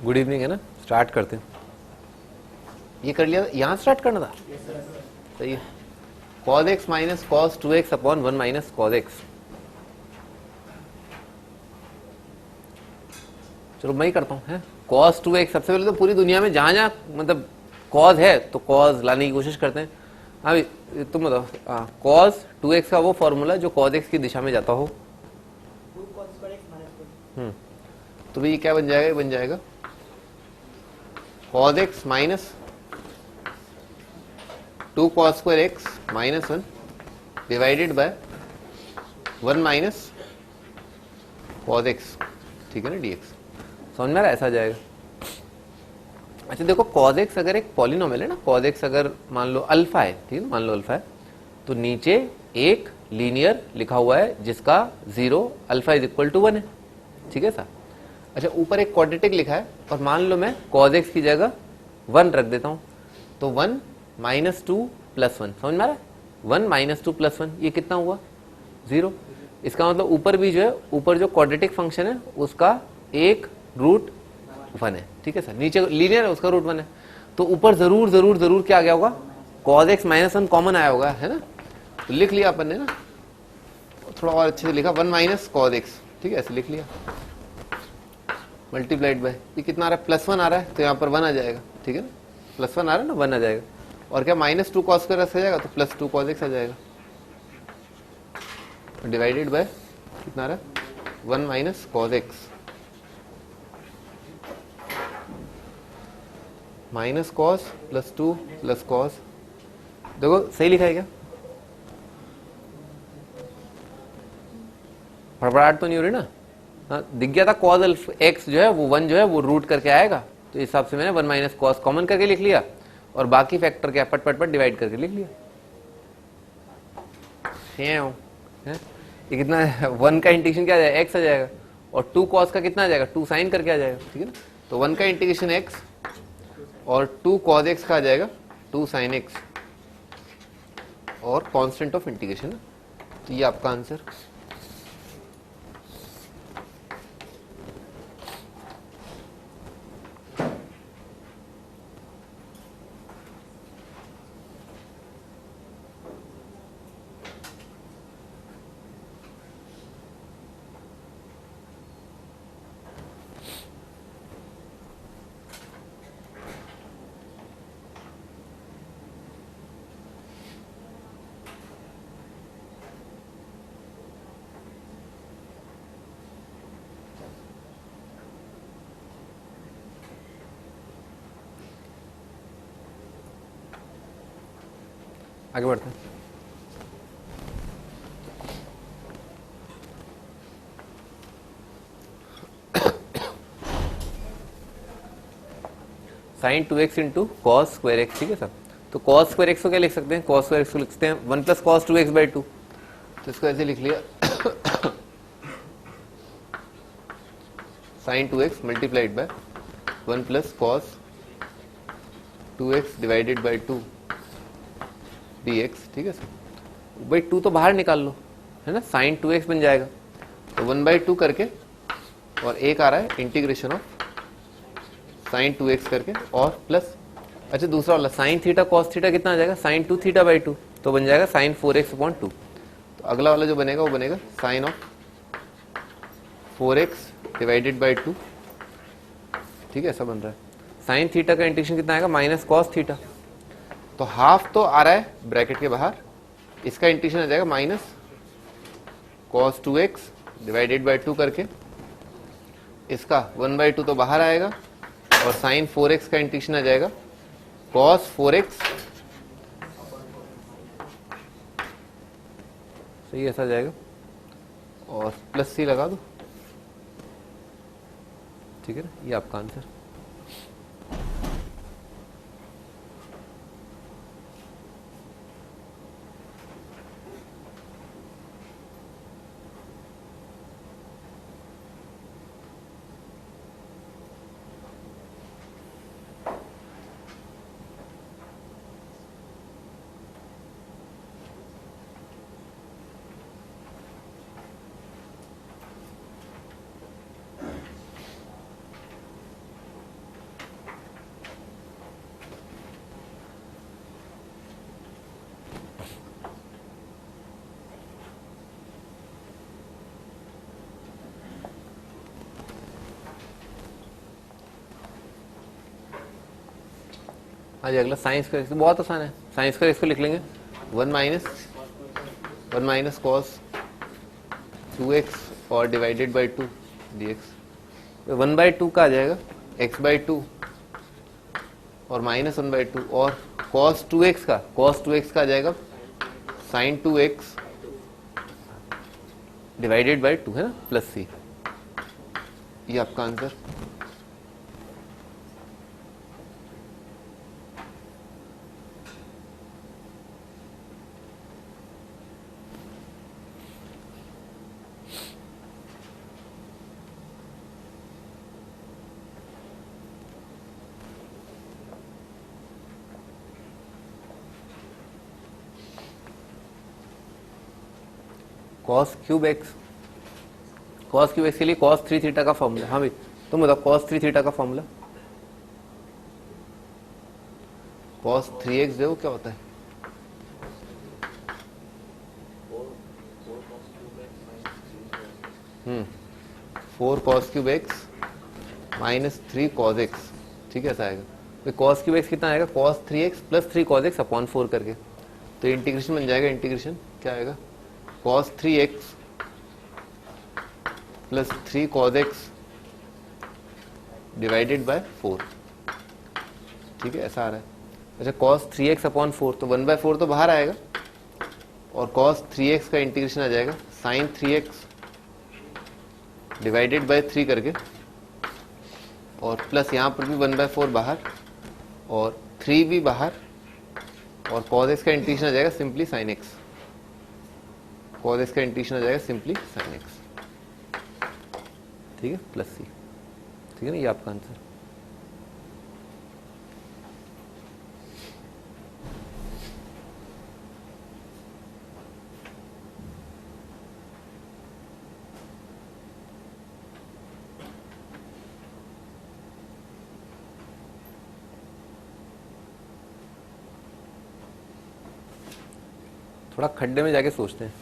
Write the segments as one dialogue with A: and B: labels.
A: Good evening है ना, start करते हैं। ये कर लिया, यहाँ स्टार्ट करना था। सही है। cos x minus cos 2x upon 1 minus cos x। चलो मैं ही करता हूँ। है cos 2x, सबसे पहले तो पूरी दुनिया में जहां जहां मतलब cos है तो cos लाने की कोशिश करते हैं। हाँ तुम बताओ, cos 2x का वो फॉर्मूला जो cos x की दिशा में जाता हो। तो भाई ये क्या बन जाएगा? ये बन जाएगा cos x minus 2 cos square x minus 1 divided by 1 minus cos x। ठीक है ना, dx। समझ में आ रहा है? ऐसा जाएगा। अच्छा देखो, cos x अगर एक पॉलिनोमियल है ना, cos x अगर मान लो अल्फा है, ठीक है, मान लो अल्फा है, तो नीचे एक लीनियर लिखा हुआ है जिसका 0 अल्फा इज इक्वल टू 1 है। ठीक है सर। अच्छा ऊपर एक क्वाड्रेटिक लिखा है और मान लो मैं cos x की जगह 1 रख देता हूं, तो 1 माइनस 2 प्लस 1। समझ में आ रहा है? 1 माइनस 2 प्लस 1 ये कितना हुआ? 0। इसका मतलब ऊपर भी जो है, ऊपर जो क्वाड्रेटिक फंक्शन है उसका एक रूट 1 है। ठीक है सर। नीचे लीनियर है उसका रूट 1 है, तो ऊपर जरूर जरूर जरूर क्या आ गया होगा? cos x माइनस 1 कॉमन आया होगा, है ना? तो लिख लिया अपन ने ना, थोड़ा और अच्छे से लिखा, 1 माइनस cos x। ठीक है, ऐसे लिख लिया, मल्टीप्लाइड बाय ये कितना आ रहा है? प्लस 1 आ रहा है, तो यहाँ पर 1 आ जाएगा। ठीक है ना, प्लस 1 आ रहा है ना, 1 आ जाएगा। और क्या माइनस 2 cos स्क्वायर आ जाएगा, तो प्लस 2 cos x आ जाएगा, डिवाइडेड बाय कितना आ रहा है? 1 minus cos x minus cos plus 2 plus cos। देखो सही लिखा है क्या? फड़फड़ाहट तो नहीं हो रही ना? हाँ दिख गया था, cos x जो है वो 1 जो है वो रूट करके आएगा, तो इस हिसाब से मैंने 1 माइनस कॉस कॉमन करके लिख लिया और बाकी फैक्टर क्या पट पट पट डिवाइड करके लिख लिया। है? ये कितना है? 1 का इंटीग्रेशन क्या आ जाएगा? x आ जाएगा, और 2 cos का कितना आ जाएगा? 2 sin करके आ जाएगा। ठीक है ना, तो 1 का इंटीग्रेशन x और 2 cos x का आ जाएगा 2 sin x और कांस्टेंट ऑफ इंटीग्रेशन। तो ये आपका आंसर। आगे बढ़ते हैं। Sine 2x into cos square x. ठीक है सर। तो कॉस स्क्वायर एक्स को क्या लिख सकते हैं? कॉस स्क्वायर एक्स को लिख सकते हैं 1 प्लस कॉस 2x बाई 2। तो इसको ऐसे लिख लिया, sine 2x multiplied by 1 plus cos 2x divided by 2 dx। ठीक है सर। भाई 2 तो बाहर निकाल लो, है ना, साइन 2x बन जाएगा, तो 1/2 करके और एक आ रहा है इंटीग्रेशन ऑफ साइन 2x करके और प्लस, अच्छा दूसरा वाला साइन थीटा कॉस थीटा कितना आ जाएगा? साइन 2 थीटा बाई 2, तो बन जाएगा साइन 4x अपॉन 2। तो अगला वाला जो बनेगा वो बनेगा sign of 4x divided by 2। ठीक है, ऐसा बन रहा है। साइन थीटा का इंटीग्रेशन कितना आएगा? माइनस कॉस थीटा, तो हाफ तो आ रहा है ब्रैकेट के बाहर, इसका इंटीग्रेशन आ जाएगा minus cos 2x divided by 2 करके, इसका 1/2 तो बाहर आएगा और साइन 4x का इंटीग्रेशन आ जाएगा cos 4x। सही ऐसा जाएगा और प्लस सी लगा दो। ठीक है ना, ये आपका आंसर। हाँ जी अगला साइन स्क्वायर एक्स, बहुत आसान है, साइन स्क्वायर एक्स को लिख लेंगे 1 माइनस कॉस 2x और डिवाइडेड बाई 2 dx। 1/2 का आ जाएगा x/2 और -1/2 और cos 2x का आ जाएगा sin 2x डिवाइडेड बाई 2 है ना, प्लस c। ये आपका आंसर। cos क्यूब एक्स के लिए cos 3 थीटा का फॉर्मूला। हाँ भाई तुम बताओ cos 3 थीटा का फॉर्मूला। cos 3x देखो क्या होता है, four cos cube x minus 3 cos x, ठीक है ऐसा आएगा। तो cos क्यूब एक्स कितना आएगा, cos 3x plus 3 cos x upon 4 करके, तो इंटीग्रेशन बन जाएगा, इंटीग्रेशन क्या आएगा, cos 3x plus 3 cos x divided by 4, ठीक है ऐसा आ रहा है। अच्छा cos 3x अपॉन 4 तो 1/4 तो बाहर आएगा और cos 3x का इंटीग्रेशन आ जाएगा sin 3x डिवाइडेड बाय 3 करके, और प्लस यहाँ पर भी 1/4 बाहर और 3 भी बाहर, और cos x का इंटीग्रेशन आ जाएगा simply sin x, cos x का इंटीग्रेशन आ जाएगा सिंपली sin x, ठीक है प्लस c, ठीक है ना, ये आपका आंसर। थोड़ा खड्डे में जाके सोचते हैं।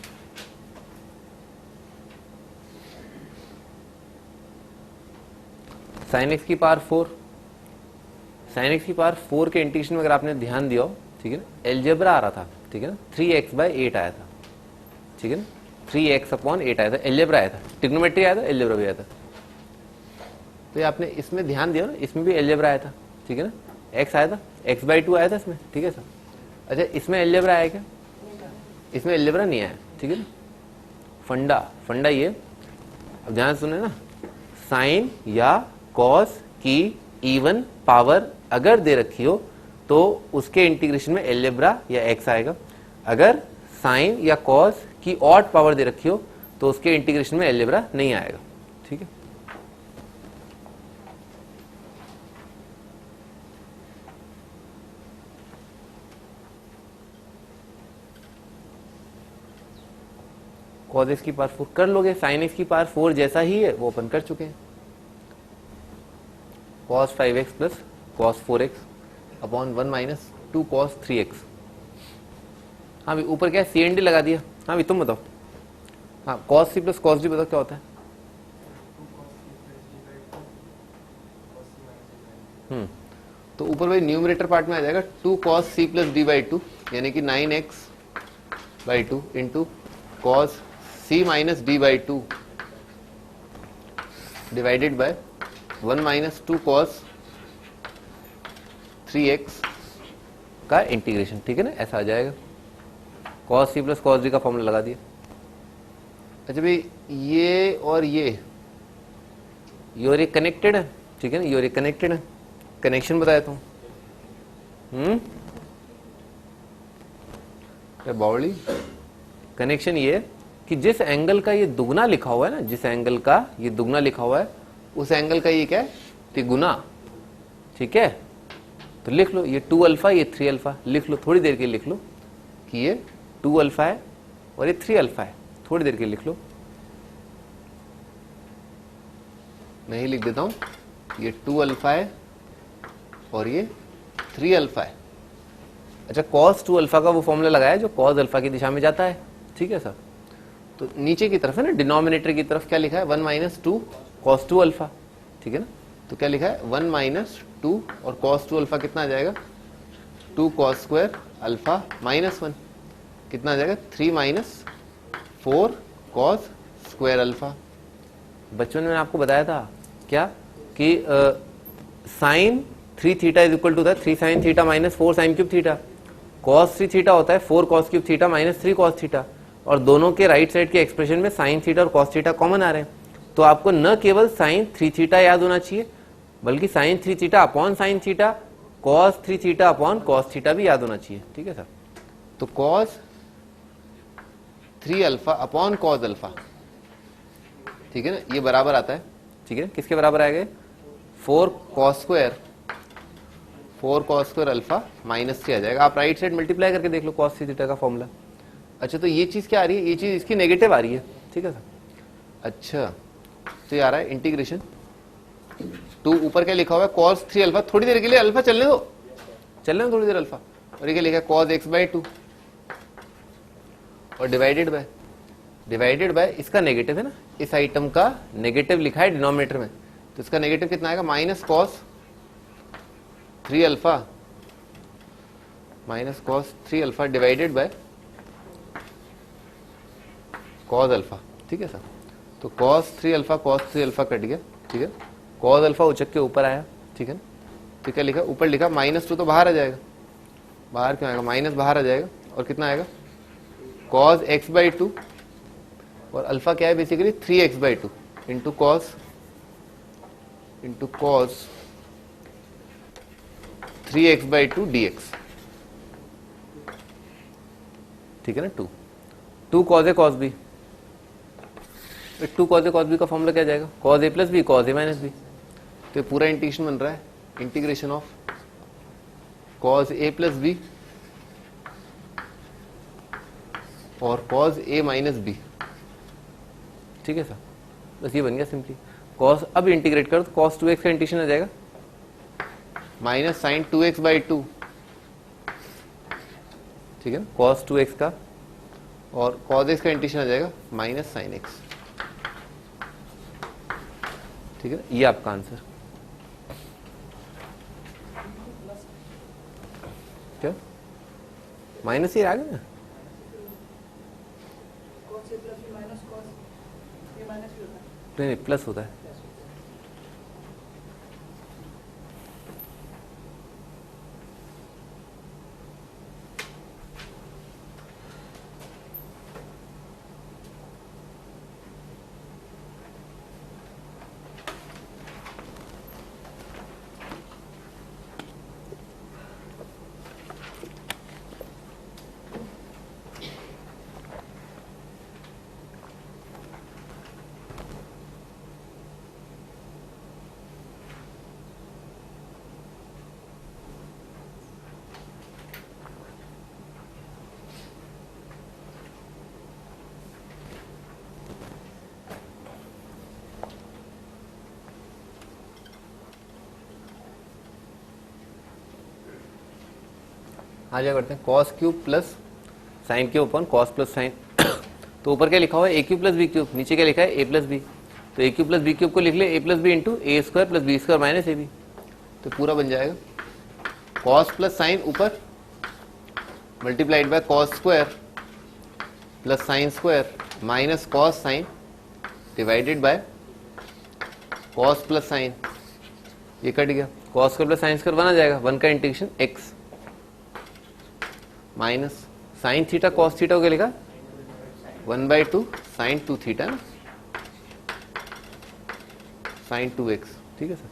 A: sin x की पावर 4, sin x की पावर 4 के इंटीग्रेशन में अगर आपने ध्यान दिया हो, ठीक है ना, एलजेब्रा आ रहा था, ठीक है ना, 3x/8 आया था, ठीक है ना, 3x/8 आया था, एलजेब्रा आया था, ट्रिग्नोमेट्री आया था, एलजेब्रा भी आया था। तो ये आपने इसमें ध्यान दिया ना, इसमें भी एलजेब्रा आया था, ठीक है ना, x आया था, x/2 आया था इसमें, ठीक है सर। अच्छा इसमें एलजेब्रा आया क्या, इसमें एलजेब्रा नहीं आया, ठीक है ना। फंडा ये, अब ध्यान सुने ना, साइन या कॉस की इवन पावर अगर दे रखी हो तो उसके इंटीग्रेशन में एलजेब्रा या एक्स आएगा, अगर साइन या कॉस की ऑड पावर दे रखी हो तो उसके इंटीग्रेशन में एलजेब्रा नहीं आएगा, ठीक है। cos x की पावर 4 कर लोगे, sin x की पावर 4 जैसा ही है वो अपन कर चुके हैं, cos 5x plus cos 4x upon 1 minus 2 cos 3x। हाँ भी ऊपर क्या है, सी एन डी लगा दिया। हाँ भी तुम बताओ, हाँ cos c plus cos d बताओ क्या होता है। तो ऊपर भाई न्यूमरेटर पार्ट में आ जाएगा 2 cos c प्लस d/2 यानी कि 9x/2 into cos c minus d/2 divided by 1 minus 2 cos 3x का इंटीग्रेशन, ठीक है ना, ऐसा आ जाएगा। cos c plus cos d का फॉर्मूला लगा दिया। अच्छा भाई ये और ये कनेक्टेड है, ठीक है ना, ये कनेक्टेड है, कनेक्शन बताया तुम बाउली कनेक्शन ये कि जिस एंगल का ये दुगना लिखा हुआ है ना, जिस एंगल का ये दुगना लिखा हुआ है उस एंगल का ये क्या है, तिगुना, ठीक है। तो लिख लो ये 2 अल्फा ये 3 अल्फा, लिख लो थोड़ी देर के लिख लो कि ये 2 अल्फा है और ये 3 अल्फा है, थोड़ी देर के लिख लो। मैं ही लिख देता हूं, ये 2 अल्फा है और ये 3 अल्फा है। अच्छा cos 2 अल्फा का वो फॉर्मूला लगाया जो cos अल्फा की दिशा में जाता है, ठीक है सर। तो नीचे की तरफ है ना, डिनोमिनेटर की तरफ क्या लिखा है, 1 माइनस 2 cos 2 अल्फा, ठीक है ना। तो क्या लिखा है 1 माइनस 2 और cos 2 अल्फा कितना आ जाएगा 2 cos स्क्वायर अल्फा -1 कितना आ जाएगा 3 माइनस 4 cos स्क्वायर अल्फा। बच्चों ने मैंने आपको बताया था क्या कि sine 3 theta is equal to था 3 sine theta minus 4 sine cube theta. cos 3 theta होता है 4 cos cube theta minus 3 cos theta, और दोनों के राइट साइड के एक्सप्रेशन में साइन थीटा और cos थीटा कॉमन आ रहे हैं। तो आपको न केवल साइन 3 थीटा याद होना चाहिए बल्कि sine 3 theta upon sine theta, cos 3 theta upon cos theta भी याद होना चाहिए। ठीक है सर, तो cos 3 alpha upon cos alpha, ठीक है ना, ये बराबर आता है, ठीक है, किसके बराबर आएगा 4 cos स्क्वायर अल्फा -3 आ जाएगा। आप राइट साइड मल्टीप्लाई करके देख लो cos 3 थीटा का फॉर्मूला। अच्छा, तो ये चीज क्या आ रही है, ये चीज इसकी नेगेटिव आ रही है। ठीक है सर, अच्छा तो ये आ रहा है इंटीग्रेशन 2, ऊपर क्या लिखा हुआ है cos 3 अल्फा, थोड़ी देर के लिए अल्फा चलने दो, चलने दो थोड़ी देर अल्फा, और ये क्या लिखा है cos x/2 और डिवाइडेड बाय इसका नेगेटिव है ना, इस आइटम का नेगेटिव लिखा है डिनोमिनेटर में, तो इसका नेगेटिव कितना आएगा minus cos 3 alpha divided by cos alpha. ठीक है सर, तो cos 3 अल्फा कट गया। ठीक है, cos अल्फा उचक के ऊपर आया। ठीक है, तो क्या लिखा ऊपर लिखा -2 तो बाहर आ जाएगा, बाहर क्यों आएगा माइनस बाहर आ जाएगा, और कितना आएगा cos x/2, और अल्फा क्या है basically 3x/2 into cos 3x/2 dx। ठीक है ना, 2 cos a cos b, 2 cos a cos b का फॉर्मूला क्या जाएगा cos a plus b cos a minus b. तो ये पूरा इंटीग्रेशन बन रहा है integration of cos a plus b और cos a माइनस बी। ठीक है सर, बस ये बन गया सिंपली cos। अब इंटीग्रेट करो तो cos 2x का इंटीग्रेशन आ जाएगा माइनस साइन 2x/2। ठीक है, cos 2x का, और cos x का इंटीग्रेशन आ जाएगा माइनस साइन x। ठीक है, ये आपका आंसर क्या माइनस ही आ गया ना, नहीं प्लस होता है। आ जाए करते हैं cos cube plus sine cube upon cos plus sine. तो ऊपर क्या लिखा हुआ है A cube plus B cube, नीचे क्या लिखा है ए प्लस बी, तो A cube plus B cube को लिख ले A plus B into A square plus B square minus A B. तो पूरा बन जाएगा cos प्लस साइन ऊपर multiplied by cos square plus sine square minus cos sine divided by cos plus sine. ये cut गया, cos square plus sine square 1 आ जाएगा, 1 का integration x minus sine theta cos theta हो गया लिखा 1/2 sign 2 theta ना, साइन 2x। ठीक है सर,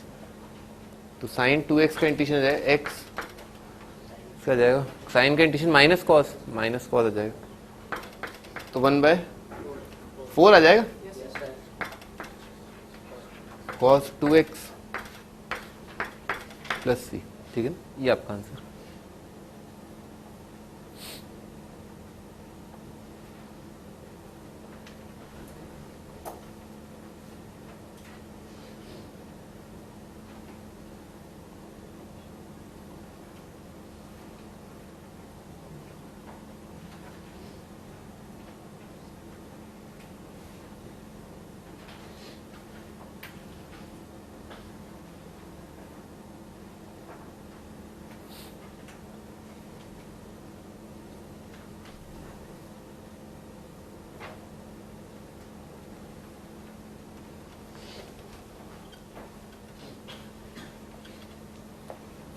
A: तो साइन 2x का इंटीग्रेशन आ जाएगा x, इसका आ जाएगा साइन का इंटीग्रेशन माइनस cos आ जाएगा, तो 1/4 आ जाएगा cos 2x प्लस c। ठीक है, ये आपका आंसर।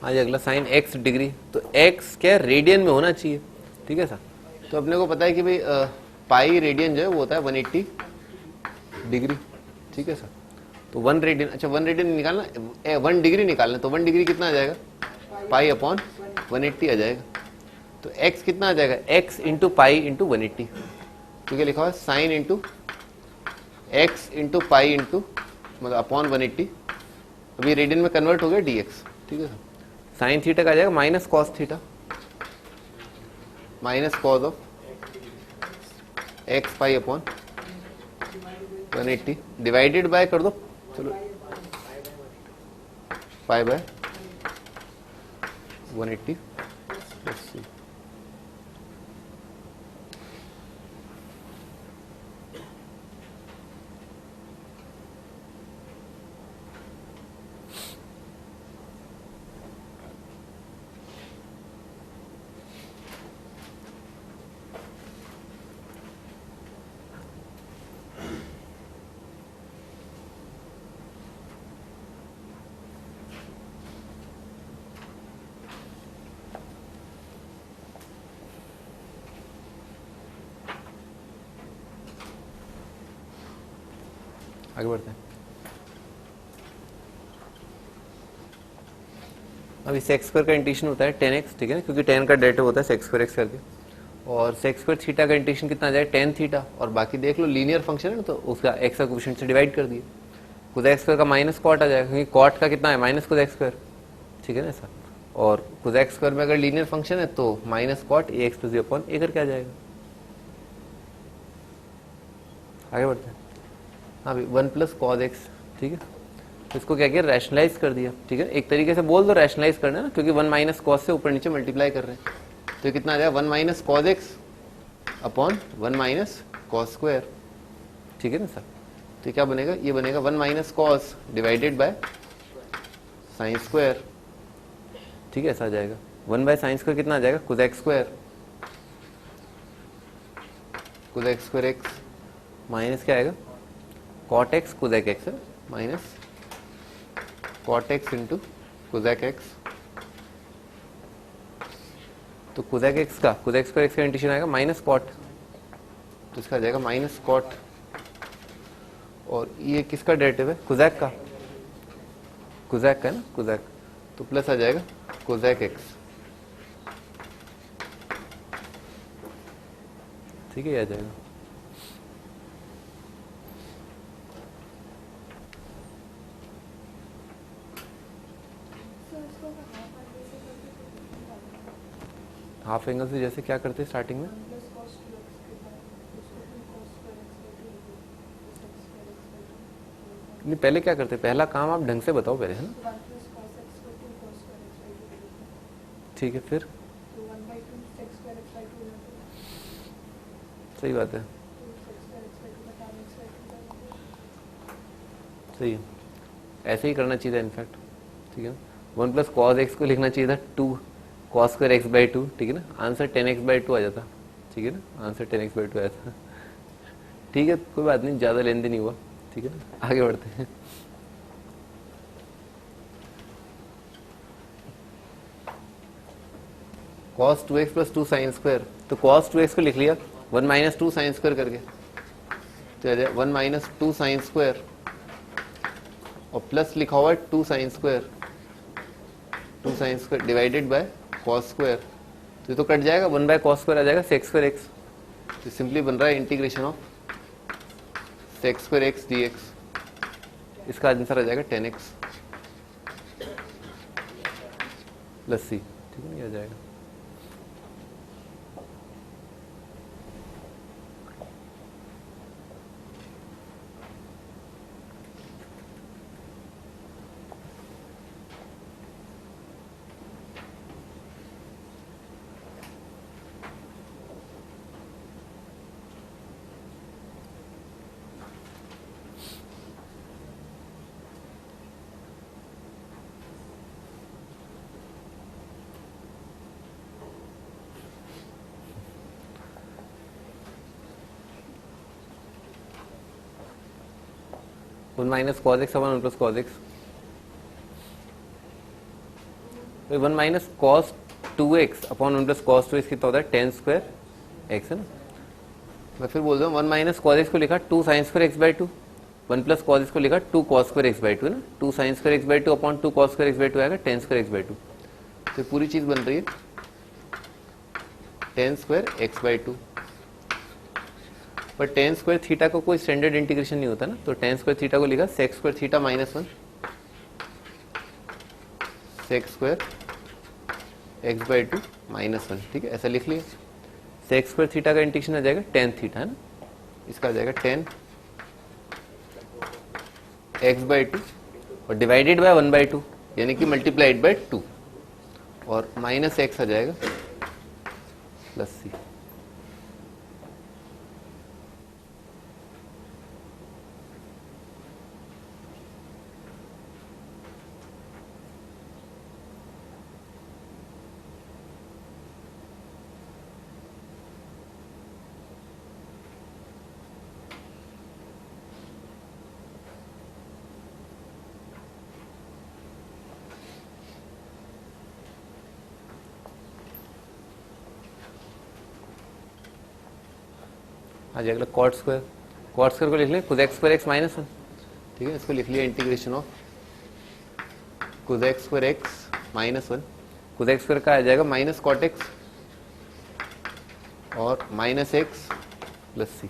A: आज अगला साइन x डिग्री, तो x क्या रेडियन में होना चाहिए, ठीक है सर। तो अपने को पता है कि भाई पाई रेडियन जो है वो होता है 180 डिग्री, ठीक है सर। तो 1 रेडियन, अच्छा 1 रेडियन निकालना, 1 डिग्री निकालना, तो 1 डिग्री कितना आ जाएगा, पाई अपॉन 180 आ जाएगा। तो x कितना आ जाएगा, x इंटू पाई इंटू 180, तो क्या लिखा हुआ है sine into x into pi into मतलब अपॉन 180, अभी रेडियन में कन्वर्ट हो गया dx, ठीक है सर। साइन थीटा का आ जाएगा minus cos theta, minus cos of x pi upon 180 divided by कर दो, चलो पाई बाय 180 प्लस c। आगे बढ़ते हैं। अब सेक्स स्क्वायर का इंटीग्रेशन होता है 10x, ठीक है ना, क्योंकि 10 का डेरिवेटिव होता है सेक्स स्क्वायर x करके, और सेक्स स्क्वायर थीटा का इंटीग्रेशन कितना आ जाएगा, tan थीटा, और बाकी देख लो लीनियर फंक्शन है ना, तो उसका x का कोएफिशिएंट से डिवाइड कर दिए, कोसेक स्क्वायर का माइनस कॉट आ जाएगा, क्योंकि कॉट का कितना है माइनस कोसेक स्क्वायर, ठीक है ना सर। और कोसेक स्क्वायर में अगर लीनियर फंक्शन है तो माइनस कॉट ax प्लस b अपॉन a करके आ जाएगा। आगे बढ़ते हैं। हाँ भाई 1 प्लस कॉस एक्स, ठीक है, तो इसको क्या किया, रैशनलाइज कर दिया, ठीक है, एक तरीके से बोल दो रैशनलाइज करना है ना, क्योंकि 1 माइनस कॉस से ऊपर नीचे मल्टीप्लाई कर रहे हैं, तो कितना आ जाएगा 1 minus cos x upon 1 minus cos square, ठीक है ना सर। तो क्या बनेगा, ये बनेगा 1 minus cos divided by sine square, ठीक है, ऐसा आ जाएगा। 1 बाय साइन स्क्वायर कितना आ जाएगा, cosec square, cosec square x minus क्या आएगा, कॉट एक्स कोसेक एक्स है, minus cot x into cosec x, तो कोसेक एक्स का कोसेक स्क्वायर एक्स का इंटीग्रेशन आएगा माइनस कॉट, तो इसका आ जाएगा माइनस कॉट, और ये किसका डेरिवेटिव है, कोसेक का, कोसेक का है ना, कोसेक, तो प्लस आ जाएगा कोसेक एक्स, ठीक है, ये आ जाएगा। हाफ एंगल से जैसे क्या करते हैं स्टार्टिंग में, नहीं पहले क्या करते, पहला काम आप ढंग से बताओ पहले, है ना, ठीक है, फिर सही बात है, सही है, ऐसे ही करना चाहिए था इनफैक्ट, ठीक है। 1 प्लस कॉस एक्स को लिखना चाहिए था 2 कॉस स्क्वायर एक्स बाई 2, ठीक है ना, आंसर 10x बाई 2 आ जाता, ठीक है ना, आंसर 10x बाई 2 आया था, ठीक है, कोई बात नहीं, ज़्यादा लेन देन नहीं हुआ, ठीक है ना, आगे बढ़ते हैं। cos 2x plus 2 sine square, तो cos 2x को लिख लिया 1 माइनस 2 साइन स्क्वायर करके, तो आ जाए 1 माइनस 2 साइन स्क्वायर, और प्लस लिखा हुआ है 2 sine square, 2 sine square divided by cos square, तो ये तो कट जाएगा, 1 बाय कॉस स्क्वायर आ जाएगा सेक्स स्क्वायर एक्स, तो सिंपली बन रहा है integration of sec square x dx, इसका आंसर आ जाएगा 10x प्लस सी, ठीक है, ये आ जाएगा। One minus cos x upon 1 plus cos x, तो 1 minus cos 2x upon 1 plus cos 2x कितना होता है, टेन स्क्वायर एक्स है ना। मैं फिर बोल रहा हूँ 1 माइनस कॉस एक्स को लिखा 2 sine square x by 2, 1 plus cos x को लिखा 2 कॉस स्क्वायर एक्स बाई 2 है ना, 2 sine square x by 2 upon 2 cos square x by 2 आएगा टेन स्क्वायर एक्स बाई 2। तो पूरी चीज बन रही है टेन स्क्वायर एक्स बाई 2। पर टेन स्क्वायर थीटा को कोई स्टैंडर्ड इंटीग्रेशन नहीं होता ना, तो टेन स्क्वायर थीटा को लिखा sec square theta minus 1 sec square x by 2 minus 1। ठीक है, ऐसा लिख लिया। सेक स्क्वायर थीटा का इंटीग्रेशन आ जाएगा टेन थीटा है ना, इसका आ जाएगा टेन एक्स बाई 2 और डिवाइडेड बाय 1 बाई 2 यानी कि मल्टीप्लाइड बाय 2 और माइनस एक्स आ जाएगा प्लस सी। आ जाएगा कॉट स्क्वायर, कॉट स्क्वायर को लिख लें कुद एक्स स्क्वायर एक्स माइनस 1। ठीक है, इसको लिख लिया इंटीग्रेशन ऑफ कुद एक्स स्क्वायर एक्स माइनस 1। कुद एक्स स्क्वायर का आ जाएगा माइनस कॉट एक्स और माइनस एक्स प्लस सी।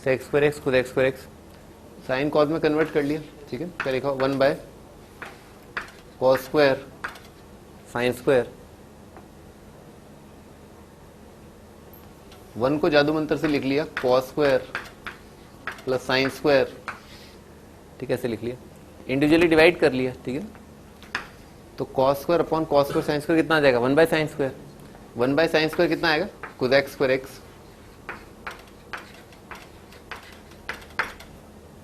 A: सेक स्क्वायर एक्स खुद x square x sine cos में कन्वर्ट कर लिया। ठीक है, क्या लिखा 1 bye cos square sine square. 1 को जादू मंत्र से लिख लिया cos square plus sine square. ठीक है, ऐसे लिख लिया, इंडिविजुअली डिवाइड कर लिया। ठीक है, तो cos square upon cos square sine square कितना आ जाएगा 1 by sine square. 1 by sine square कितना आएगा खुद एक्स स्क्वायर एक्स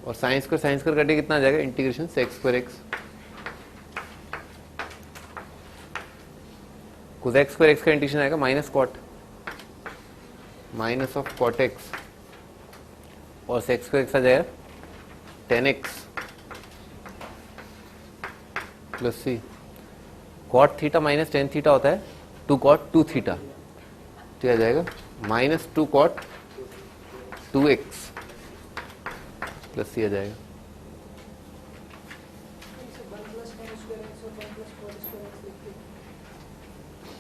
A: और साइन स्क्वायर करके कितना आ जाएगा इंटीग्रेशन सेक स्क्वायर एक्स। कुछ एक्स स्क्वायर एक्स का इंटीग्रेशन आएगा minus cot minus of cot x और सेक स्क्वायर एक्स आ जाएगा tan x plus C. Cot theta minus tan theta होता है 2 कॉट 2 थीटा, तो आ जाएगा minus 2 cot 2x plus C आ जाएगा।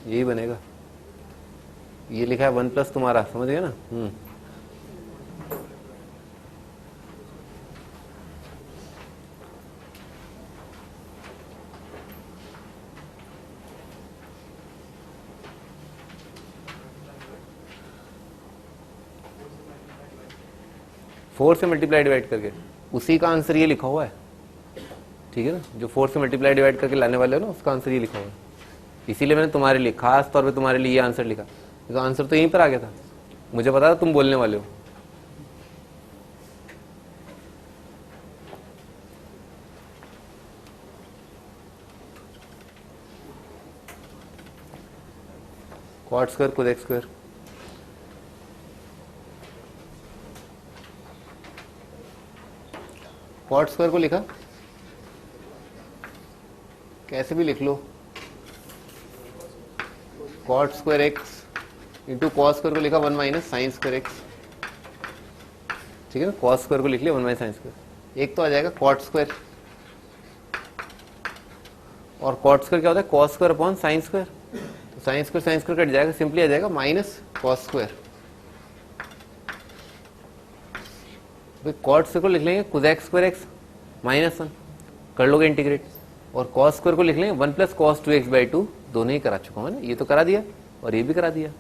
A: यही बनेगा, ये लिखा है 1 प्लस तुम्हारा, समझ गए ना। 4 से मल्टीप्लाई डिवाइड करके उसी का आंसर ये लिखा हुआ है। ठीक है ना, जो 4 से मल्टीप्लाई डिवाइड करके लाने वाले हो ना उसका आंसर ये लिखा हुआ है। इसीलिए मैंने तुम्हारे लिए खास तौर पे तुम्हारे लिए ये आंसर लिखा, तो आंसर तो यहीं पर आ गया था, मुझे पता था तुम बोलने वाले हो। कॉट स्क्वायर खुद एक्स स्क्वायर, कॉट स्क्वायर को लिखा कैसे भी लिख लो cot square x into cos square को लिखा 1 माइनस साइन स्क्वायर एक्स। ठीक है ना, कॉस स्क्वायर को लिख लिया 1 माइनस साइन स्क्वायर। एक तो आ जाएगा कॉट स्क्वायर और कॉट स्क्वायर क्या होता है cos square upon sine square, तो साइन स्क्वायर कट जाएगा, सिंपली आ जाएगा minus cos square. Cot square को लिख लेंगे कुद एक्स स्क्वायर एक्स माइनस 1 कर लोगे इंटीग्रेट, और कॉस स्क्वायर को लिख लेंगे 1 प्लस कॉस 2x बाई 2। दोनों ही करा चुका हूं ना, ये तो करा दिया और ये भी करा दिया।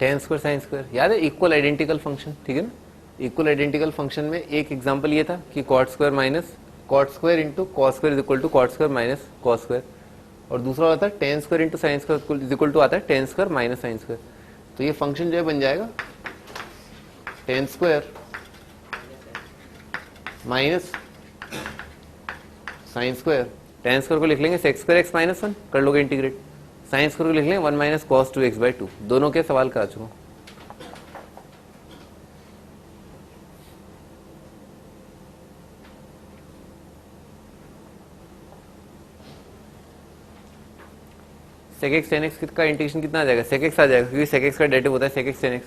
A: टेन स्क्वायर साइन स्क्वायर, याद है इक्वल आइडेंटिकल फंक्शन, ठीक है ना। इक्वल आइडेंटिकल फंक्शन में एक एग्जांपल ये था कि cot square minus cot square into cos square is equal to cot square minus cos square, और दूसरा होता है tan square into sine square is equal to आता है tan square minus sine square. तो ये फंक्शन जो है बन जाएगा tan square minus sine square. Tan square को लिख लेंगे sec square x minus one, कर लोगे इंटीग्रेट। साइन स्क्वायर को लिख लेंगे one minus cos two x by two. दोनों के सवाल करा चुका हूं। सेक एक्स टेन एक्स का इंटीग्रेशन कितना आ जाएगा, सेक एक्स आ जाएगा, क्योंकि सेक एक्स का डेरिवेटिव होता है सेक एक्स टेन एक्स,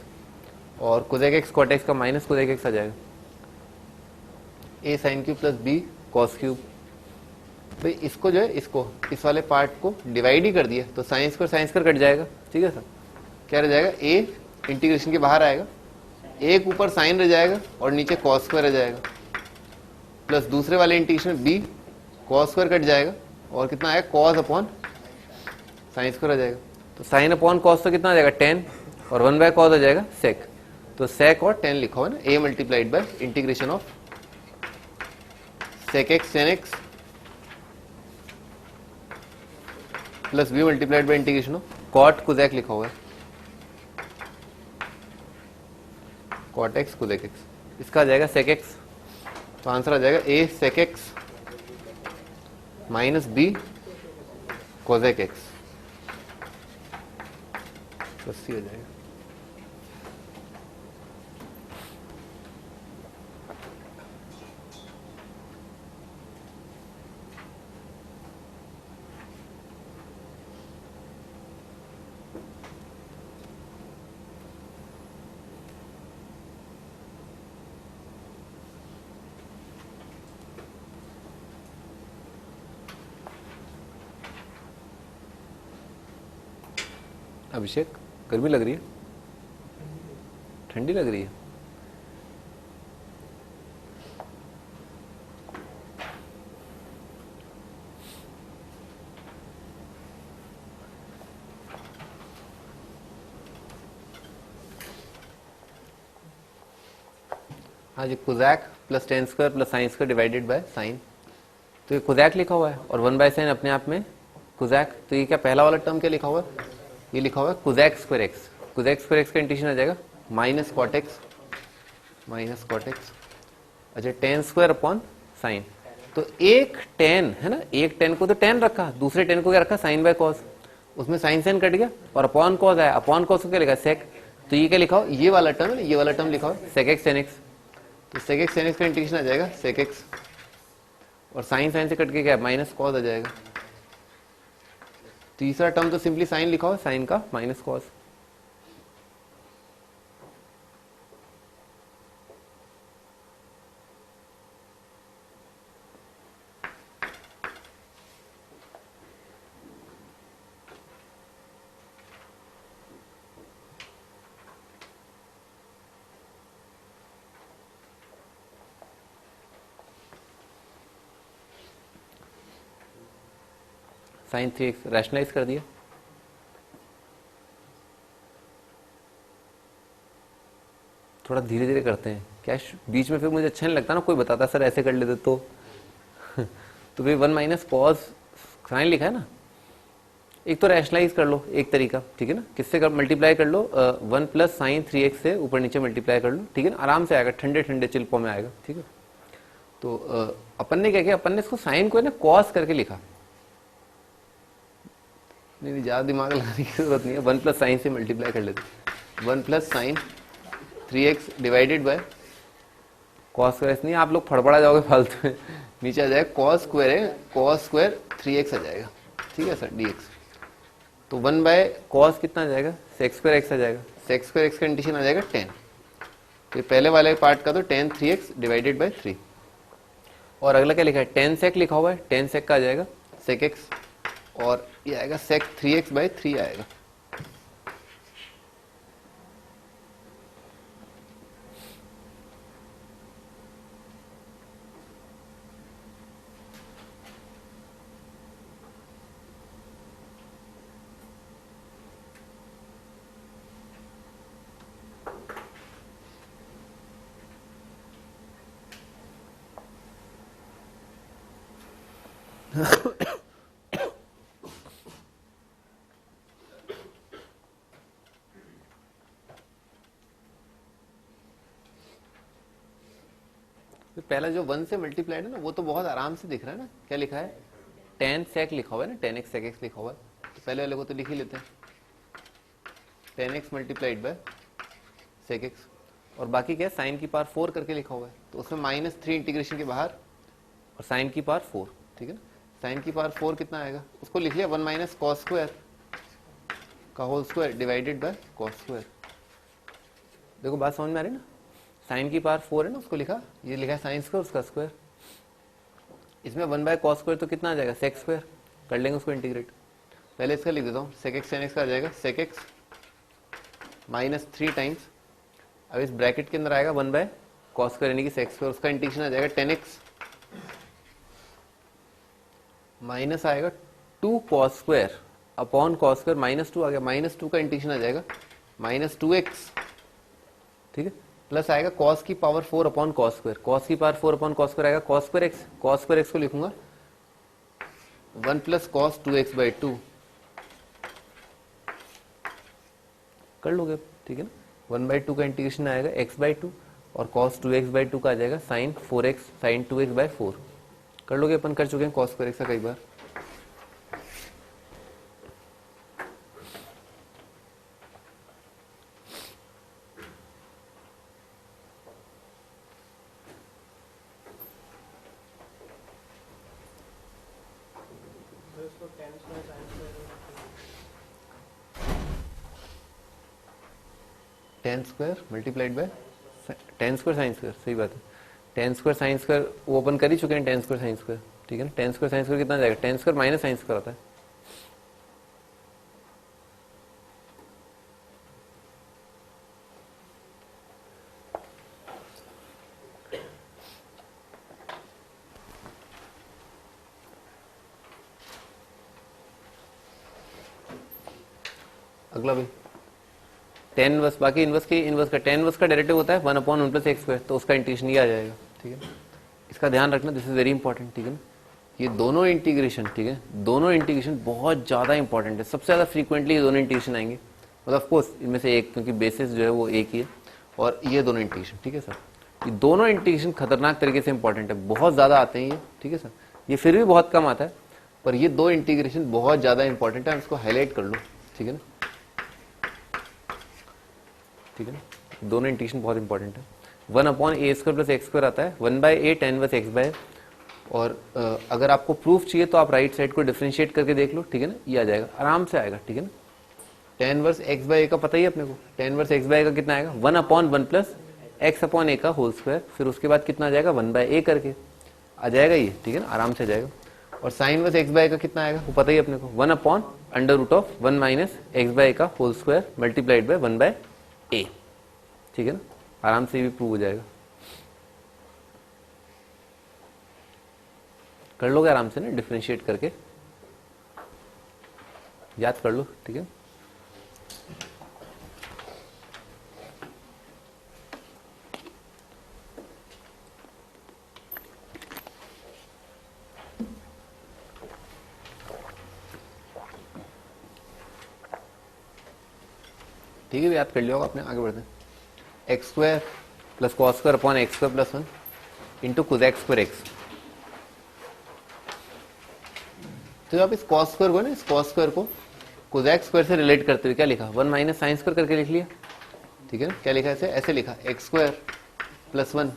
A: और कोसेक एक्स कॉट एक्स का माइनस कोसेक एक्स आ जाएगा। A sine cube plus B cos cube. भाई इसको जो है इसको इस वाले पार्ट को डिवाइड ही कर दिया तो साइन स्क्वायर कट जाएगा, ठीक है सर। क्या रह जाएगा, ए इंटीग्रेशन के बाहर आएगा, एक ऊपर साइन रह जाएगा और नीचे कॉस स्क्वायर रह जाएगा, प्लस दूसरे वाले इंटीग्रेशन बी कॉस स्क्वायर कट जाएगा और कितना आएगा कॉस अपॉन साइन स्क्वायर आ जाएगा। तो साइन अपॉन कॉस तो कितना आ जाएगा 10 और 1 बाय कॉस आ जाएगा सेक। तो सेक और 10 लिखा हुआ है ना, A multiplied by integration of sec x tan x plus B multiplied by integration of cot cosec लिखा हुआ है, कॉट एक्स कोसेक एक्स। इसका आ जाएगा सेक एक्स, तो आंसर आ जाएगा A sec x minus B cosec x, तो सी आ जाएगा। अभिषेक गर्मी लग रही है, ठंडी लग रही है। हाँ जी, cosec plus tan square plus sine square divided by sine. तो ये कोसेक लिखा हुआ है और 1 बाय साइन अपने आप में कोसेक। तो ये क्या पहला वाला टर्म क्या लिखा हुआ है, ये लिखा हुआ है cosec square x. Cosec square x का इंटीग्रेशन आ जाएगा minus cot x minus cot x. अच्छा, टेन स्क्वायर अपॉन साइन। तो एक टेन है ना, एक टेन को तो टेन रखा, दूसरे टेन को क्या रखा साइन बाय कॉस, उसमें साइन साइन कट गया और अपॉन कॉस आया, अपॉन कॉस को क्या लिखा सेक। तो ये क्या लिखा हो, ये वाला टर्म है, ये वाला टर्म लिखा हो सेक एक्स टेन एक्स। तो सेक एक्स टेन एक्स का इंटीग्रेशन आ जाएगा सेक एक्स और साइन साइन से कट के क्या माइनस कॉस आ जाएगा। तीसरा टर्म तो सिंपली साइन लिखा हो, साइन का minus cos. Sign 3x rationalise कर दिया। थोड़ा धीरे धीरे करते हैं क्या, बीच में फिर मुझे अच्छा नहीं लगता ना, कोई बताता सर ऐसे कर लेते तो तो फिर 1 माइनस कॉस साइन लिखा है ना, एक तो रैशनलाइज कर लो एक तरीका, ठीक है ना। किससे कर मल्टीप्लाई कर लो, 1 प्लस साइन 3x से ऊपर नीचे मल्टीप्लाई कर लो, ठीक है ना, आराम से आएगा, ठंडे ठंडे चिल्पों में आएगा, ठीक है। तो अपन ने क्या किया, अपन ने इसको साइन को है ना कॉस करके लिखा। नहीं, ज्यादा दिमाग लगाने की जरूरत नहीं है, 1 प्लस साइन से मल्टीप्लाई कर लेते। 1 plus sign 3x divided by cos square. नहीं, आप लोग फड़फड़ा जाओगे फालतू में, नीचे आ जाएगा कॉस स्क्वायर है, कॉस स्क्वायर 3x आ जाएगा, ठीक है सर, dx। तो 1 बाय कॉस कितना आ जाएगा, सेक स्क्वायर एक्स आ जाएगा। सेक स्क्वायर एक्स का इंटीग्रेशन आ जाएगा 10। तो ये पहले वाले पार्ट का तो 10 3x डिवाइडेड बाय 3, और अगला क्या लिखा है 10 सेक लिखा हुआ है, 10 सेक का आ जाएगा सेक एक्स, और ये आएगा सेक 3x बाय 3 आएगा। तो पहला जो 1 से मल्टीप्लाइड है ना, वो तो बहुत आराम से दिख रहा है ना। क्या लिखा है? tan sec लिखा हुआ है ना, tan x sec x लिखा हुआ है। तो पहले वाले को तो लिख ही लेते हैं, tan x multiplied by sec x, और बाकी क्या है, साइन की पावर 4 करके लिखा हुआ है। तो उसमें -3 इंटीग्रेशन के बाहर और साइन की पावर 4, ठीक है ना। साइन की पावर 4 कितना आएगा, उसको लिख लिया 1 माइनस कॉस स्क्वायर का whole square divided by cos square. देखो बात समझ में आ रही है ना। साइन की पावर 4 है ना, उसको लिखा, ये लिखा है साइन स्क्वायर, उसका स्क्वायर। इसमें 1 बाय कॉस स्क्वायर तो कितना आ जाएगा, सेक स्क्वायर। कर लेंगे उसको इंटीग्रेट। पहले इसका लिख देता हूँ, सेक एक्स टेन एक्स का आ जाएगा सेक एक्स -3 टाइम्स, अब इस ब्रैकेट के अंदर आएगा 1 बाय कॉस स्क्वायर यानी कि सेक स्क्वायर, उसका इंटीग्रेशन आ जाएगा टेन एक्स माइनस आएगा 2 cos square upon cos square, -2 आ गया, -2 का इंटीग्रेशन आ जाएगा -2x, ठीक है, प्लस आएगा कॉस की power 4 upon cos square, cos की पावर 4 अपॉन कॉस स्क्वायर आएगा cos square x, cos square x को लिखूंगा 1 प्लस कॉस 2x बाई 2, कर लोगे, ठीक है ना। 1/2 का इंटीग्रेशन आएगा x बाई 2 और cos 2x बाई 2 का आ जाएगा sin 4x sin 2x by 4, कर लोगे, अपन कर चुके हैं cos स्क्वायर x का कई बार। Tan square multiplied by tan square sine square, सही बात है। टेन स्क्वायर साइन स्क्वायर वो अपन कर ही चुके हैं, टेन स्क्वायर साइन स्क्वायर, ठीक है ना। टेन स्क्वायर साइन स्क्वायर कितना जाएगा, tan square minus sine square होता है, अगला भी टेन इनवर्स, बाकी इनवर्स की इनवर्स का टेन इनवर्स का डेरिवेटिव होता है 1/1 + x स्क्वायर, तो उसका इंटीग्रेशन ये आ जाएगा, ठीक है। इसका ध्यान रखना, दिस इज वेरी इंपॉर्टेंट, ठीक है ना। ये दोनों इंटीग्रेशन, ठीक है, दोनों इंटीग्रेशन बहुत ज्यादा इंपॉर्टेंट है, सबसे ज्यादा फ्रीक्वेंटली ये दोनों इंटीग्रेशन आएंगे, मतलब ऑफ कोर्स इनमें से एक, क्योंकि बेसिस जो है वो एक ही है, और ये दोनों इंटीग्रेशन, ठीक है सर, ये दोनों इंटीग्रेशन खतरनाक तरीके से इंपॉर्टेंट है, बहुत ज्यादा आते हैं ये, ठीक है सर। ये फिर भी बहुत कम आता है, पर ये दो इंटीग्रेशन बहुत ज्यादा इंपॉर्टेंट है, इसको हाईलाइट कर लो, ठीक है ना, ठीक है ना। दोनों इंटीग्रेशन बहुत इंपॉर्टेंट है। 1/a² + x² आता है 1/a tan inverse x bye, और अगर आपको प्रूफ चाहिए तो आप राइट साइड को डिफरेंशिएट करके देख लो, ठीक है ना, ये आ जाएगा, आराम से आएगा, ठीक है ना। tan inverse x by a का पता ही है अपने को, tan inverse x by a का कितना आएगा 1/1 + x/a का होल स्क्वायर, फिर उसके बाद कितना आ जाएगा 1/a करके आ जाएगा ये, ठीक है ना, आराम से जाएगा। और sin inverse x by a का कितना आएगा वो पता ही है अपने को, 1/√1 - x बाय a का whole square multiplied by 1/a, ठीक है ना, आराम से भी प्रूव हो जाएगा, कर लोगे आराम से ना, डिफरेंशिएट करके याद कर लो, ठीक है। ठीक है, याद कर लिया होगा आपने, आगे बढ़ते हैं। x² + cos² upon x² + 1 into cosec² x। तो आप इस cos स्क्वायर को ना, इस cos स्क्वायर को cosec स्क्वायर से रिलेट करते हुए क्या लिखा, 1 माइनस साइन स्क्वायर करके लिख लिया, ठीक है ना। क्या लिखा ऐसे, ऐसे लिखा x² + 1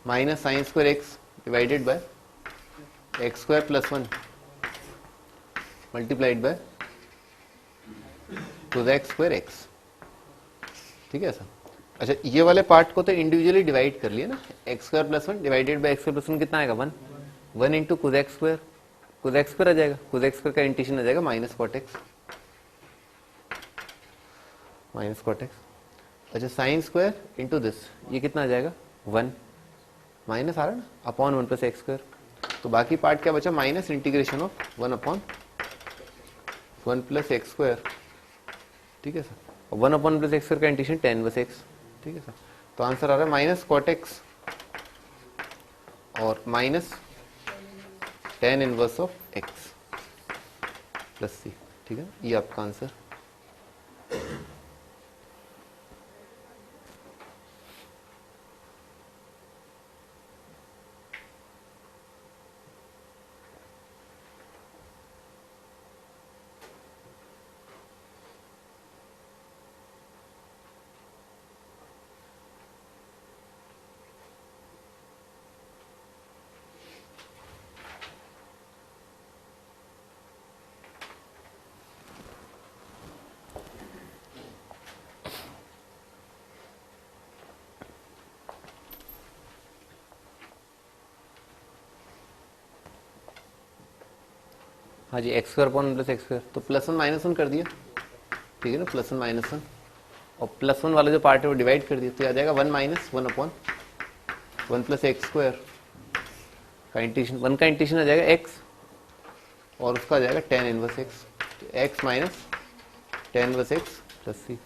A: minus sine square x divided by x² + 1 multiplied by cosec² x, ठीक है सर। अच्छा, ये वाले पार्ट को तो इंडिविजुअली डिवाइड कर लिया ना, x² + 1 डिवाइडेड बाय x² + 1 कितना आएगा 1 into cosec square, cosec square आ जाएगा, cosec स्क्वायर का इंटीग्रेशन आ जाएगा माइनस cot x। अच्छा, साइन स्क्वायर इंटू दिस, ये कितना आ जाएगा 1 माइनस आ रहा है ना, अपॉन 1 + x², तो बाकी पार्ट क्या बचा, माइनस इंटीग्रेशन ऑफ 1/1 + x², ठीक है सर। 1/1 + x² का इंटीग्रेशन tan इनवर्स x, ठीक है सर। तो आंसर आ रहा है -cot x और minus tan inverse of x plus सी। ठीक है, ये आपका आंसर। हाँ जी, x square upon plus x square, तो प्लस वन माइनस वन कर दिया। ठीक है ना, प्लस वन माइनस वन, और प्लस वन वाला जो पार्ट है वो डिवाइड कर दिया, तो आ जाएगा one minus one upon one plus x square का इंटीग्रेशन, वन का इंटीग्रेशन आ जाएगा एक्स और उसका आ जाएगा टेन इनवर्स एक्स, तो x minus tan inverse x plus सी।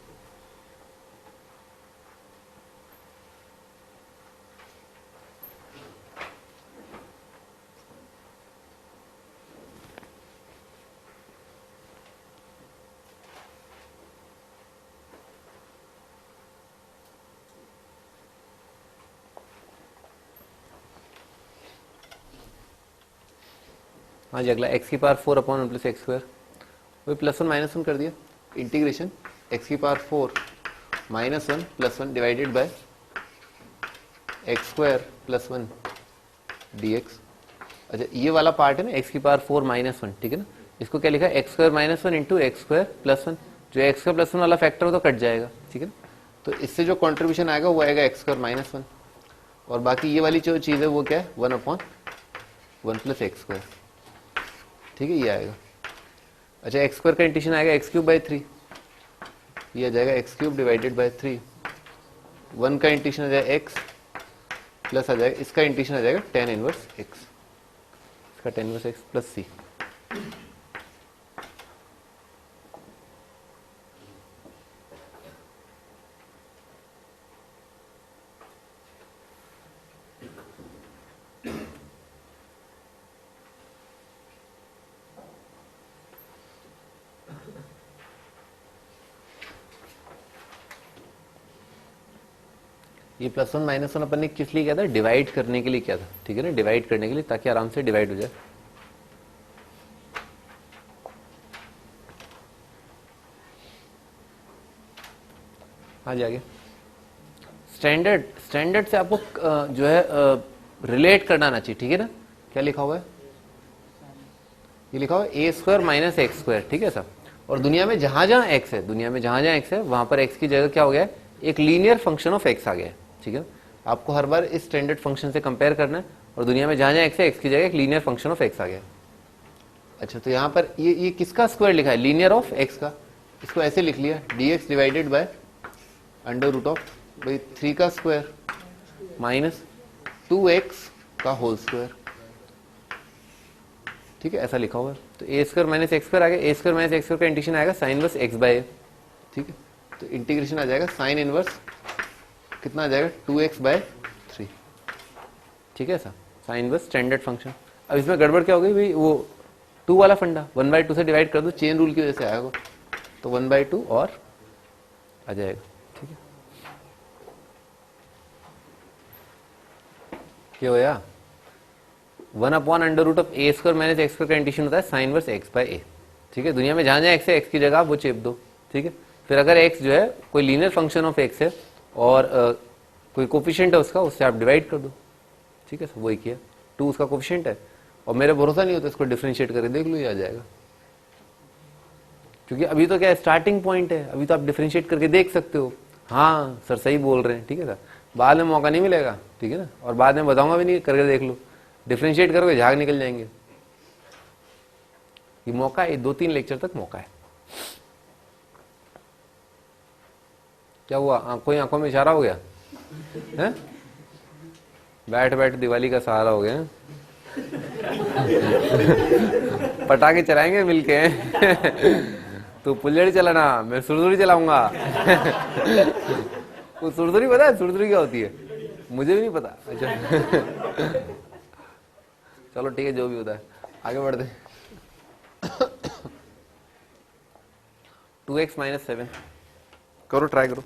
A: हाँ जी, अगला एक्स की power four upon one plus x square, वही प्लस वन माइनस वन कर दिया, इंटीग्रेशन एक्स की power four minus one plus one divided by x square plus one D x. अच्छा, ये वाला पार्ट है ना एक्स की पावर फोर माइनस वन, ठीक है ना, इसको क्या लिखा है x square minus one into x square plus one, जो एक्स का प्लस वन वाला फैक्टर हो तो कट जाएगा। ठीक है ना, तो इससे जो कॉन्ट्रीब्यूशन आएगा वो आएगा एक्स स्क्वायर माइनस वन, और बाकी ये वाली जो चीज़ है वो क्या है one upon one plus x square. ठीक है, ये आएगा। अच्छा, एक्स स्क्वायर का इंटीग्रेशन आएगा एक्स क्यूब बाई थ्री, ये आ जाएगा x cube divided by three, one का इंटीग्रेशन आ जाएगा एक्स प्लस आ जाएगा इसका इंटीग्रेशन आ जाएगा टेन इनवर्स एक्स, इसका टेन इनवर्स एक्स प्लस सी। ये प्लस वन माइनस वन अपन ने किस लिए किया था, डिवाइड करने के लिए किया था। ठीक है ना, डिवाइड करने के लिए, ताकि आराम से डिवाइड हो जाए। हाँ जी, आगे स्टैंडर्ड, स्टैंडर्ड से आपको जो है रिलेट करना आना चाहिए। ठीक है ना, क्या लिखा हुआ है, ये लिखा हुआ है ए स्क्वायर माइनस एक्स स्क्वायर। ठीक है सब, और दुनिया में जहां जहां एक्स है, दुनिया में जहां जहां एक्स है वहां पर एक्स की जगह क्या हो गया है, एक लीनियर फंक्शन ऑफ एक्स आ गया है। ठीक है, आपको हर बार इस स्टैंडर्ड फंक्शन से कंपेयर करना है, और दुनिया में जहां जहां एक्स है एक्स की जगह एक लीनियर फंक्शन ऑफ एक्स आ गया है। अच्छा, तो यहाँ पर ये किसका स्क्वायर लिखा है, लीनियर ऑफ एक्स का, इसको ऐसे लिख लिया d x divided by under root of भाई थ्री का स्क्वायर माइनस टू एक्स का होल स्क्वायर। ठीक है, ऐसा लिखा हुआ है। तो a square minus x square आ गया, a square minus x square का इंटीग्रेशन आएगा sine inverse x by a. ठीक है, तो इंटीग्रेशन आ जाएगा साइन इनवर्स कितना आ जाएगा टू एक्स बाय थ्री। ठीक है, ऐसा साइन इनवर्स स्टैंडर्ड फंक्शन। अब इसमें गड़बड़ क्या हो गई भाई, वो टू वाला फंडा वन बाई टू से डिवाइड कर दो, चेन रूल की वजह से आएगा, तो वन बाई टू और आ जाएगा। ठीक है, क्या होया, one upon under root of a square minus x square का इंटीग्रेशन होता है sine inverse x by a. ठीक है, दुनिया में जहां जहां एक्स है एक्स की जगह आप वो चेप दो। ठीक है, फिर अगर एक्स जो है कोई लीनियर फंक्शन ऑफ एक्स है और कोई कोफिशिएंट है उसका, उससे आप डिवाइड कर दो। ठीक है, वही किया, टू उसका कोफिशिएंट है, और मेरे भरोसा नहीं होता इसको डिफरेंशिएट करके देख लो, ये आ जाएगा। क्योंकि अभी तो क्या है, स्टार्टिंग पॉइंट है, अभी तो आप डिफरेंशिएट करके देख सकते हो। हाँ सर सही बोल रहे हैं, ठीक है सर, बाद में मौका नहीं मिलेगा। ठीक है ना, और बाद में बताऊंगा भी नहीं, करके देख लो, डिफरेंशिएट करोगे झाग निकल जाएंगे। ये मौका है, दो तीन लेक्चर तक मौका है। क्या हुआ, कोई आंखों में इशारा हो गया है? बैठ बैठ दिवाली का सहारा हो गया। पटाखे चलाएंगे मिलके। तू पुल्लड़ी चलाना, मैं सुरसुरी चलाऊंगा। वो सुरसुरी पता है, सुरसुरी क्या होती है? मुझे भी नहीं पता। अच्छा चलो ठीक है, जो भी होता है। आगे बढ़ते हैं। 2x माइनस 7 करो, ट्राई करो।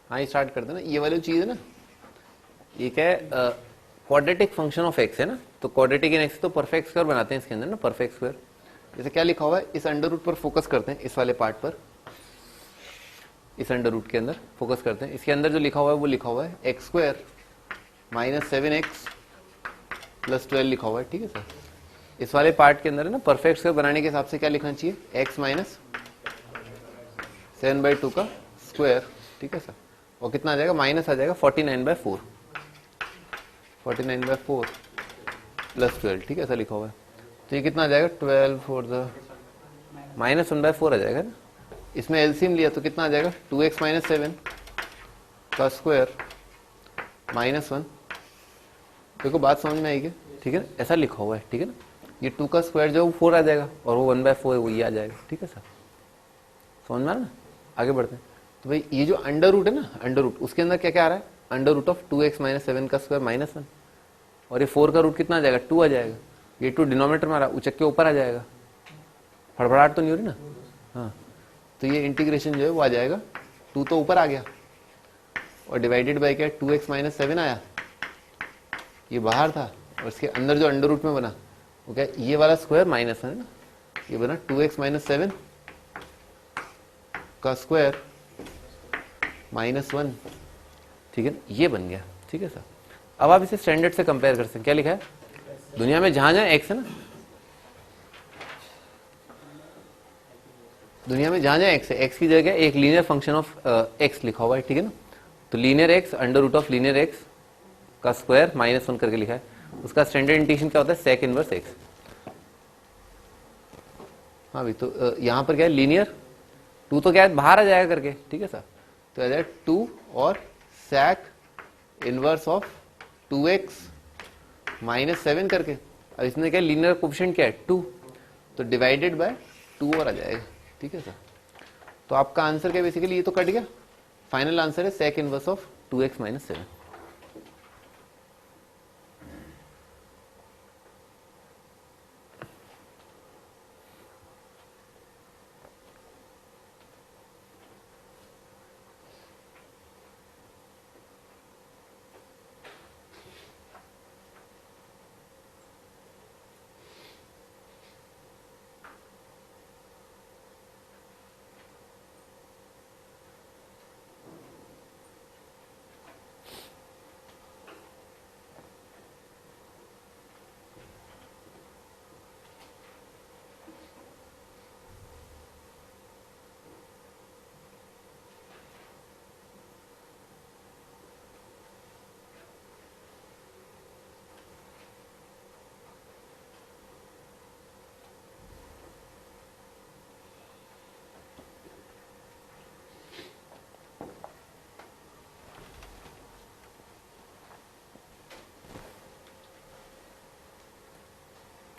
A: हाँ, स्टार्ट करते ना। ये वाली चीज है ना, ये क्या है, क्वाड्रेटिक फंक्शन ऑफ एक्स है ना, तो क्वाड्रेटिक इन एक्स तो परफेक्ट स्क्वायर बनाते हैं इसके अंदर ना, परफेक्ट स्क्वायर। जैसे क्या लिखा हुआ है, इस अंडर रूट पर फोकस करते हैं, इस वाले पार्ट पर, इस अंडर रूट के अंदर फोकस करते हैं। इसके अंदर जो लिखा हुआ है वो लिखा हुआ है x square minus 7x plus 12 लिखा हुआ है, ठीक है सर। इस वाले पार्ट के अंदर है ना, परफेक्ट स्क्वायर बनाने के हिसाब से क्या लिखना चाहिए, x माइनस 7/2 का स्क्वायर, ठीक है सर। और कितना आ जाएगा, माइनस आ जाएगा 49/4, 49/4 प्लस 12, ठीक है ऐसा लिखा हुआ है। तो ये कितना आ जाएगा, 12 फोर द माइनस 1/4 आ जाएगा ना। इसमें एलसीएम लिया तो कितना आ जाएगा, 2x माइनस 7 का स्क्वायर माइनस 1। देखो बात समझ में आएगी, ठीक है, ऐसा लिखा हुआ है, ठीक है ना। ये 2 का स्क्वायर जो है वो 4 आ जाएगा, और वो 1/4 वो ये आ जाएगा, ठीक है सर। समझ में आ रहा ना। आगे बढ़ते हैं। तो भाई ये जो अंडर रूट है ना, अंडर रूट, उसके अंदर क्या क्या आ रहा है, under root of 2x minus 7 का स्क्वायर माइनस 1, और ये 4 का रूट कितना आ जाएगा, 2 आ जाएगा। ये 2 डिनोमिनेटर में आ रहा है, उचक के ऊपर आ जाएगा, फड़फड़ाहट तो नहीं हो रही ना। हाँ, तो ये इंटीग्रेशन जो है वो आ जाएगा, 2 तो ऊपर आ गया, और डिवाइडेड बाई क्या, 2x माइनस 7 आया, ये बाहर था, और इसके अंदर जो अंडर रूट में बना वो क्या, ये वाला स्क्वायर माइनस है ना, ये बना 2x माइनस 7 का स्क्वायर माइनस 1, ठीक है, ये बन गया, ठीक है सर। अब आप इसे स्टैंडर्ड से कंपेयर कर सकते हैं। क्या लिखा है, दुनिया में जहां जहां एक्स है ना, दुनिया में जहां जहां एक्स है, एक्स की जगह एक लीनियर फंक्शन ऑफ एक्स लिखा हुआ है, ठीक है ना। तो linear x under root of linear x का स्क्वायर माइनस 1 करके लिखा है। उसका स्टैंडर्ड इंटीग्रेशन क्या होता है, सेक इनवर्स एक्स। हाँ भाई, तो यहाँ पर क्या है, लीनियर 2 तो क्या है, बाहर आ जाएगा करके, ठीक है सर। तो आ जाएगा 2 और sec inverse of 2x minus 7 करके। अब इसमें क्या, लीनियर कोफिशिएंट क्या है, 2, तो डिवाइडेड बाय 2 और आ जाएगा, ठीक है सर। तो आपका आंसर क्या, बेसिकली ये तो कट गया, फाइनल आंसर है sec inverse of 2x minus 7।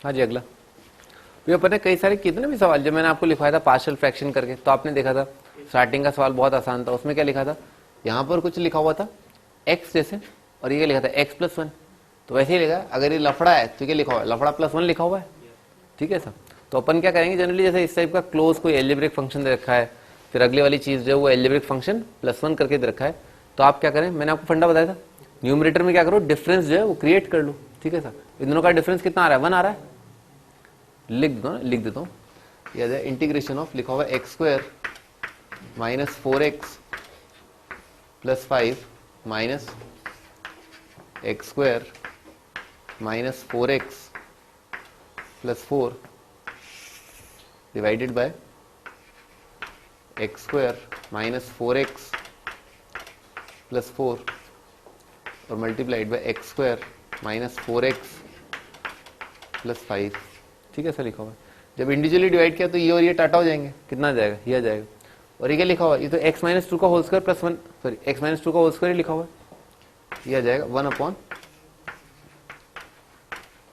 A: हाँ जी, अगला भी अपन ने कई सारे कितने भी सवाल, जब मैंने आपको लिखवाया था पार्शियल फ्रैक्शन करके, तो आपने देखा था स्टार्टिंग का सवाल बहुत आसान था। उसमें क्या लिखा था, यहाँ पर कुछ लिखा हुआ था x जैसे, और ये क्या लिखा था x प्लस 1। तो वैसे ही लिखा है, अगर ये लफड़ा है तो क्या लिखा हुआ है, लफड़ा प्लस 1 लिखा हुआ है, ठीक है सर। तो अपन क्या करेंगे, जनरली जैसे इस टाइप का क्लोज कोई एल्जेब्रिक फंक्शन दे रखा है, फिर अगली वाली चीज जो है वो एल्जेब्रिक फंक्शन प्लस 1 करके दे रखा है, तो आप क्या करें, मैंने आपको फंडा बताया था, न्यूमरेटर में क्या करो, डिफरेंस जो है वो क्रिएट कर लो, ठीक है सर। इन दोनों का डिफरेंस कितना आ रहा है, 1 आ रहा है, लिख देता हूँ। यह है इंटीग्रेशन ऑफ, लिखा हुआ है x square minus 4x plus 5 minus x square minus 4x plus 4 divided by x square minus 4x plus 4 और multiplied by x square minus 4x plus 5, ठीक है सर लिखा हुआ है। जब इंडिविजुअली डिवाइड किया तो ये और ये टाटा हो जाएंगे, कितना आ जाएगा, ये आ जाएगा। और ये क्या लिखा हुआ है, ये तो x माइनस टू का whole square plus one, sorry x minus two का होल स्क्वायर ही लिखा हुआ है। ये आ जाएगा 1 अपॉन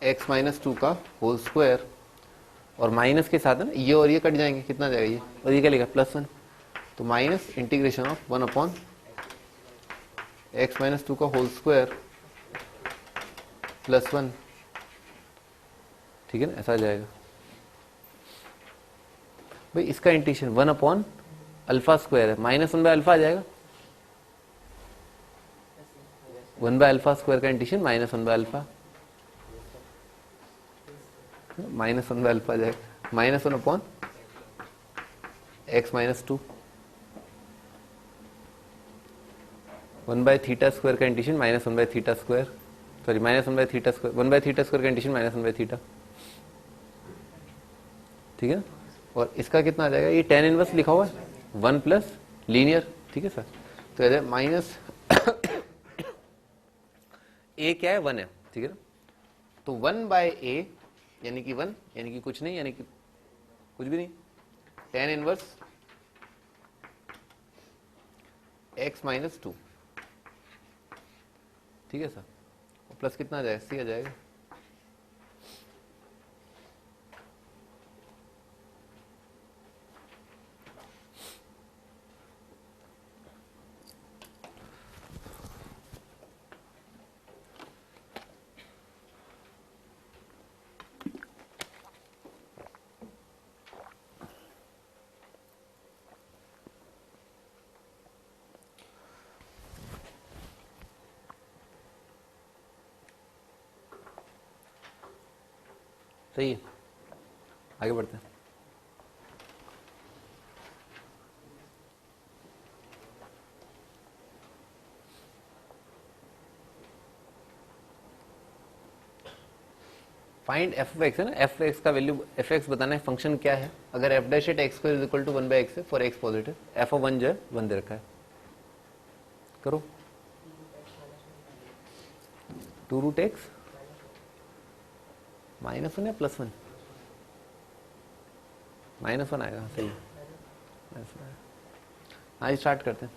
A: x माइनस टू का होल स्क्वायर, और माइनस के साथ है ना ये और ये कट जाएंगे, कितना जाएगा ये, और ये क्या लिखा प्लस वन, तो minus integration of 1 upon x minus two का होल स्क्वायर प्लस वन, ठीक है ना, ऐसा आ जाएगा। भाई इसका इंटीग्रेशन 1 अपॉन अल्फा स्क्वायर है, माइनस 1 बाय अल्फा आ जाएगा, 1 बाय अल्फा स्क्वायर का integration minus 1 by alpha, minus 1 by alpha आ जाएगा, minus 1 upon x minus two, 1 by theta square का integration minus 1 by theta square, sorry minus 1 by theta square, 1 by theta square का integration minus 1 by theta, ठीक है। और इसका कितना आ जाएगा, ये tan इनवर्स लिखा हुआ है 1 प्लस लीनियर, ठीक है सर, तो माइनस a क्या है 1 है, ठीक है ना, तो 1 बाय a यानी कि 1 यानी कि कुछ नहीं, यानी कि कुछ भी नहीं, tan inverse x minus to, ठीक है सर, प्लस कितना आ जाएगा, c आ जाएगा, सही है, आगे बढ़ते हैं। फाइंड एफ ऑफ एक्स है ना, एफ एक्स का वैल्यू, एफ एक्स बताना है फंक्शन क्या है, अगर f dash at x square is equal to 1 by x है for x positive, f of 1 जो है 1 दे रखा है, करो 2 रूट एक्स माइनस 1 या प्लस 1, माइनस 1 आएगा, सही है। हाँ स्टार्ट करते हैं।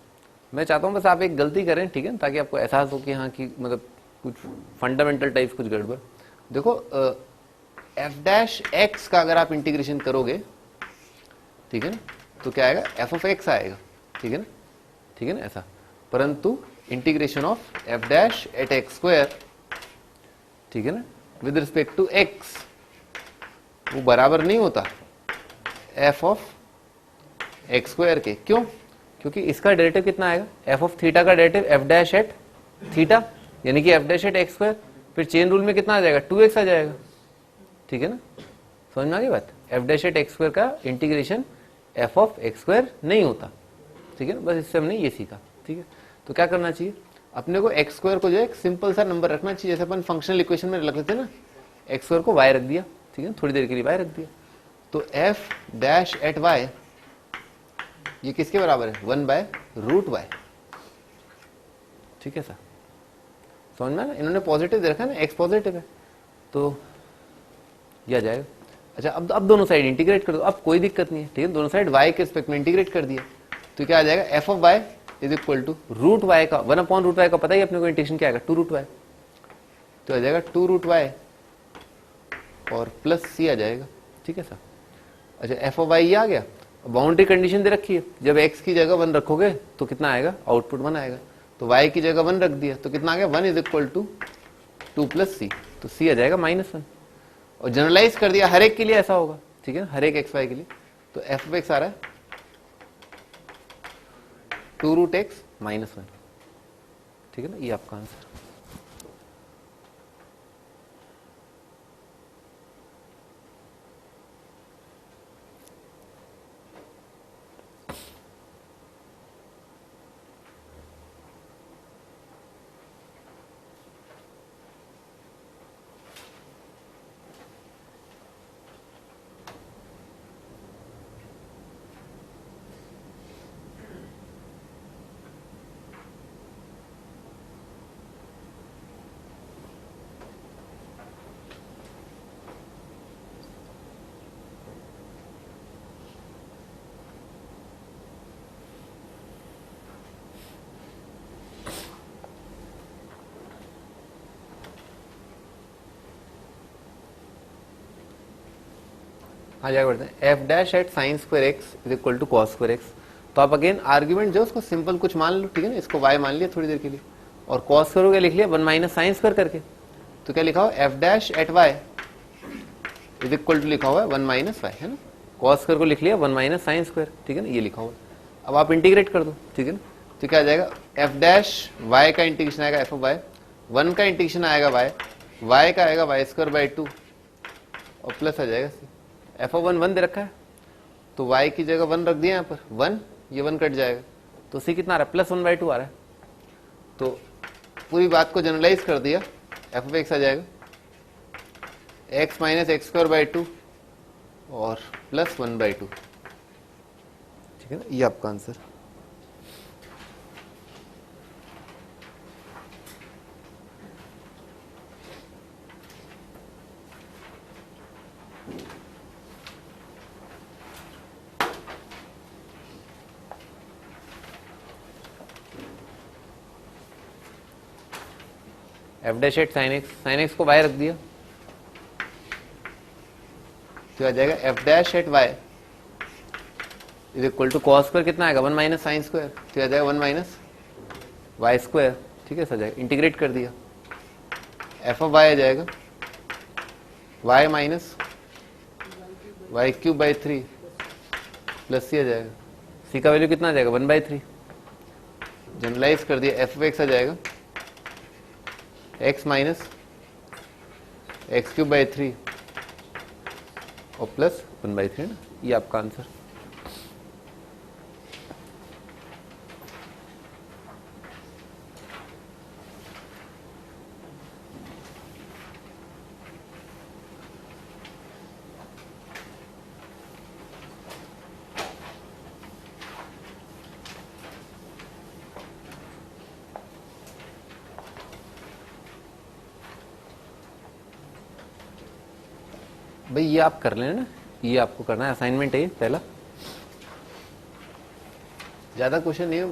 A: मैं चाहता हूँ बस आप एक गलती करें, ठीक है, ताकि आपको एहसास हो कि हाँ कि मतलब कुछ फंडामेंटल टाइप कुछ गड़बड़। देखो एफ डैश एक्स का अगर आप इंटीग्रेशन करोगे, ठीक है ना, तो क्या आएगा, एफ ऑफ एक्स आएगा, ठीक है ना, ठीक है ना ऐसा, परंतु integration of f dash at x square, ठीक है ना, विद रिस्पेक्ट टू एक्स, वो बराबर नहीं होता एफ ऑफ एक्स स्क्वायर के। क्यों? क्योंकि इसका डेरिवेटिव कितना आएगा, एफ ऑफ थीटा का derivative f dash at theta, यानी कि f dash at x square, फिर चेन रूल में कितना आ जाएगा, 2x आ जाएगा, ठीक है ना, समझ में आ गई बात। F dash at x square का integration f of x square नहीं होता, ठीक है ना, बस इससे हमने ये सीखा, ठीक है। तो क्या करना चाहिए अपने को, एक्स स्क्वायर को जो है एक सिंपल सा नंबर रखना चाहिए, जैसे अपन फंक्शनल इक्वेशन में रख लेते हैं ना, एक्स स्क्वायर को y रख दिया, ठीक है, थोड़ी देर के लिए y रख दिया, तो एफ डैश एट y ये किसके बराबर है, 1 बाय रूट y, ठीक है सर, समझ में ना, इन्होंने पॉजिटिव दे रखा है ना, एक्स पॉजिटिव है, तो यह जाएगा। अच्छा अब दोनों साइड इंटीग्रेट कर दो, अब कोई दिक्कत नहीं है, ठीक है, दोनों साइड y के रिस्पेक्ट में इंटीग्रेट कर दिया, तो क्या आ जाएगा, f of y is equal to root y का 1 अपॉन रूट y का पता ही अपने को इंटीग्रेशन क्या आएगा, 2 रूट y, तो आ जाएगा 2 रूट y और प्लस c आ जाएगा, ठीक है सर। अच्छा एफ ऑफ y ये आ गया, बाउंड्री कंडीशन दे रखी है, जब x की जगह 1 रखोगे तो कितना आएगा, आउटपुट 1 आएगा, तो y की जगह 1 रख दिया तो कितना आ गया, 1 is equal to 2 plus c, तो c आ जाएगा -1, और जनरलाइज कर दिया हर एक के लिए ऐसा होगा, ठीक है, हर एक एक्स वाई के लिए, तो एफ ऑफ एक्स आ रहा है 2 रूट एक्स -1, ठीक है ना, ये आपका आंसर। हाँ जाके बढ़ते हैं। F dash at sine square x is equal to cos square x. तो आप अगेन आर्ग्यूमेंट जो उसको सिंपल कुछ मान लो, ठीक है ना, इसको वाई मान लिया थोड़ी देर के लिए, और कॉस स्क्वायर क्या लिख लिया, 1 माइनस साइन स्क्वायर करके। तो क्या लिखा हो, f dash at y is equal to लिखा हुआ है 1 माइनस वाई, है ना, कॉस स्क्वायर को लिख लिया 1 माइनस साइन स्क्वायर, ठीक है ना, ये लिखा हुआ है। अब आप इंटीग्रेट कर दो, ठीक है ना, तो क्या आ जाएगा, एफ डैश वाई का इंटीग्रेशन आएगा एफ ऑफ वाई, 1 का इंटीग्रेशन आएगा वाई, वाई का आएगा वाई स्क्वायर बाई 2 और प्लस आ जाएगा एफ ऑफ 1 दे रखा है, तो वाई की जगह 1 रख दिया यहाँ पर, 1 ये 1 कट जाएगा, तो सी कितना आ रहा है, प्लस 1/2 आ रहा है। तो पूरी बात को जनरलाइज कर दिया, एफ ऑफ एक्स आ जाएगा x minus x square by 2 और प्लस 1/2, ठीक है ना, ये आपका answer. F dash at sine x को वाई रख दिया, तो आ जाएगा f dash at y is equal to cos square कितना आएगा, 1 माइनस साइन स्क्वायर, तो आ जाएगा 1 माइनस वाई स्क्वायर, ठीक है, सर जाएगा, इंटीग्रेट कर दिया, एफ ऑफ वाई आ जाएगा y minus y cube by 3 plus C आ जाएगा, सी का वैल्यू कितना आ जाएगा 1/3, जनरलाइज कर दिया, एफ ऑफ एक्स आ जाएगा x minus x cube by 3 और प्लस 1/3 ना, ये आपका आंसर। भाई ये आप कर लेना, ये आपको करना है, असाइनमेंट है ये पहला, ज्यादा क्वेश्चन नहीं है,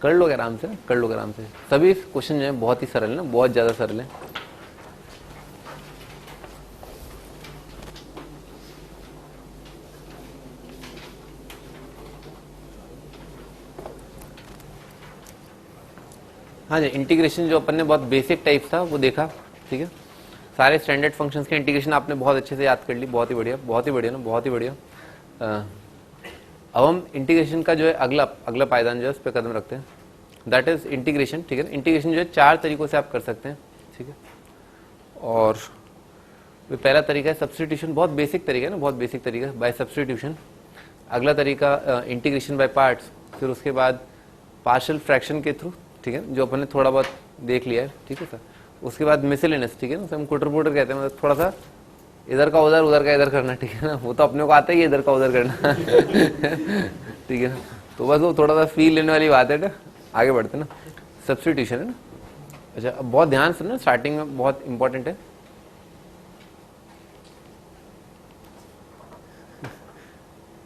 A: कर लोगे आराम से, कर लोगे आराम से, सभी क्वेश्चन जो है बहुत ही सरल है, बहुत ज्यादा सरल है। हाँ जी, इंटीग्रेशन जो अपन ने बहुत बेसिक टाइप था वो देखा, ठीक है, सारे स्टैंडर्ड फंक्शंस के इंटीग्रेशन आपने बहुत अच्छे से याद कर ली, बहुत ही बढ़िया, बहुत ही बढ़िया ना, बहुत ही बढ़िया। अब हम इंटीग्रेशन का जो है अगला पायदान जो है उस पर कदम रखते हैं, दैट इज इंटीग्रेशन, ठीक है। इंटीग्रेशन जो है 4 तरीकों से आप कर सकते हैं, ठीक है, और पहला तरीका है सब्स्टिट्यूशन, बहुत बेसिक तरीका है ना, बहुत बेसिक तरीका बाय सब्स्टिट्यूशन। अगला तरीका इंटीग्रेशन बाय पार्ट्स, फिर उसके बाद पार्शियल फ्रैक्शन के थ्रू, ठीक है, जो अपन ने थोड़ा बहुत देख लिया है, ठीक है सर। उसके बाद मिसलेनियस, ठीक है ना, हम कुटर पुटर कहते हैं, मतलब थोड़ा सा इधर का उधर का इधर करना, ठीक है ना, वो तो अपने को आता ही है इधर का उधर करना ठीक है ना, तो बस वो थोड़ा सा फील लेने वाली बात है ना, आगे बढ़ते ना, सब्स्टिट्यूशन है ना। अच्छा, अब बहुत ध्यान से ना, स्टार्टिंग में बहुत इंपॉर्टेंट है।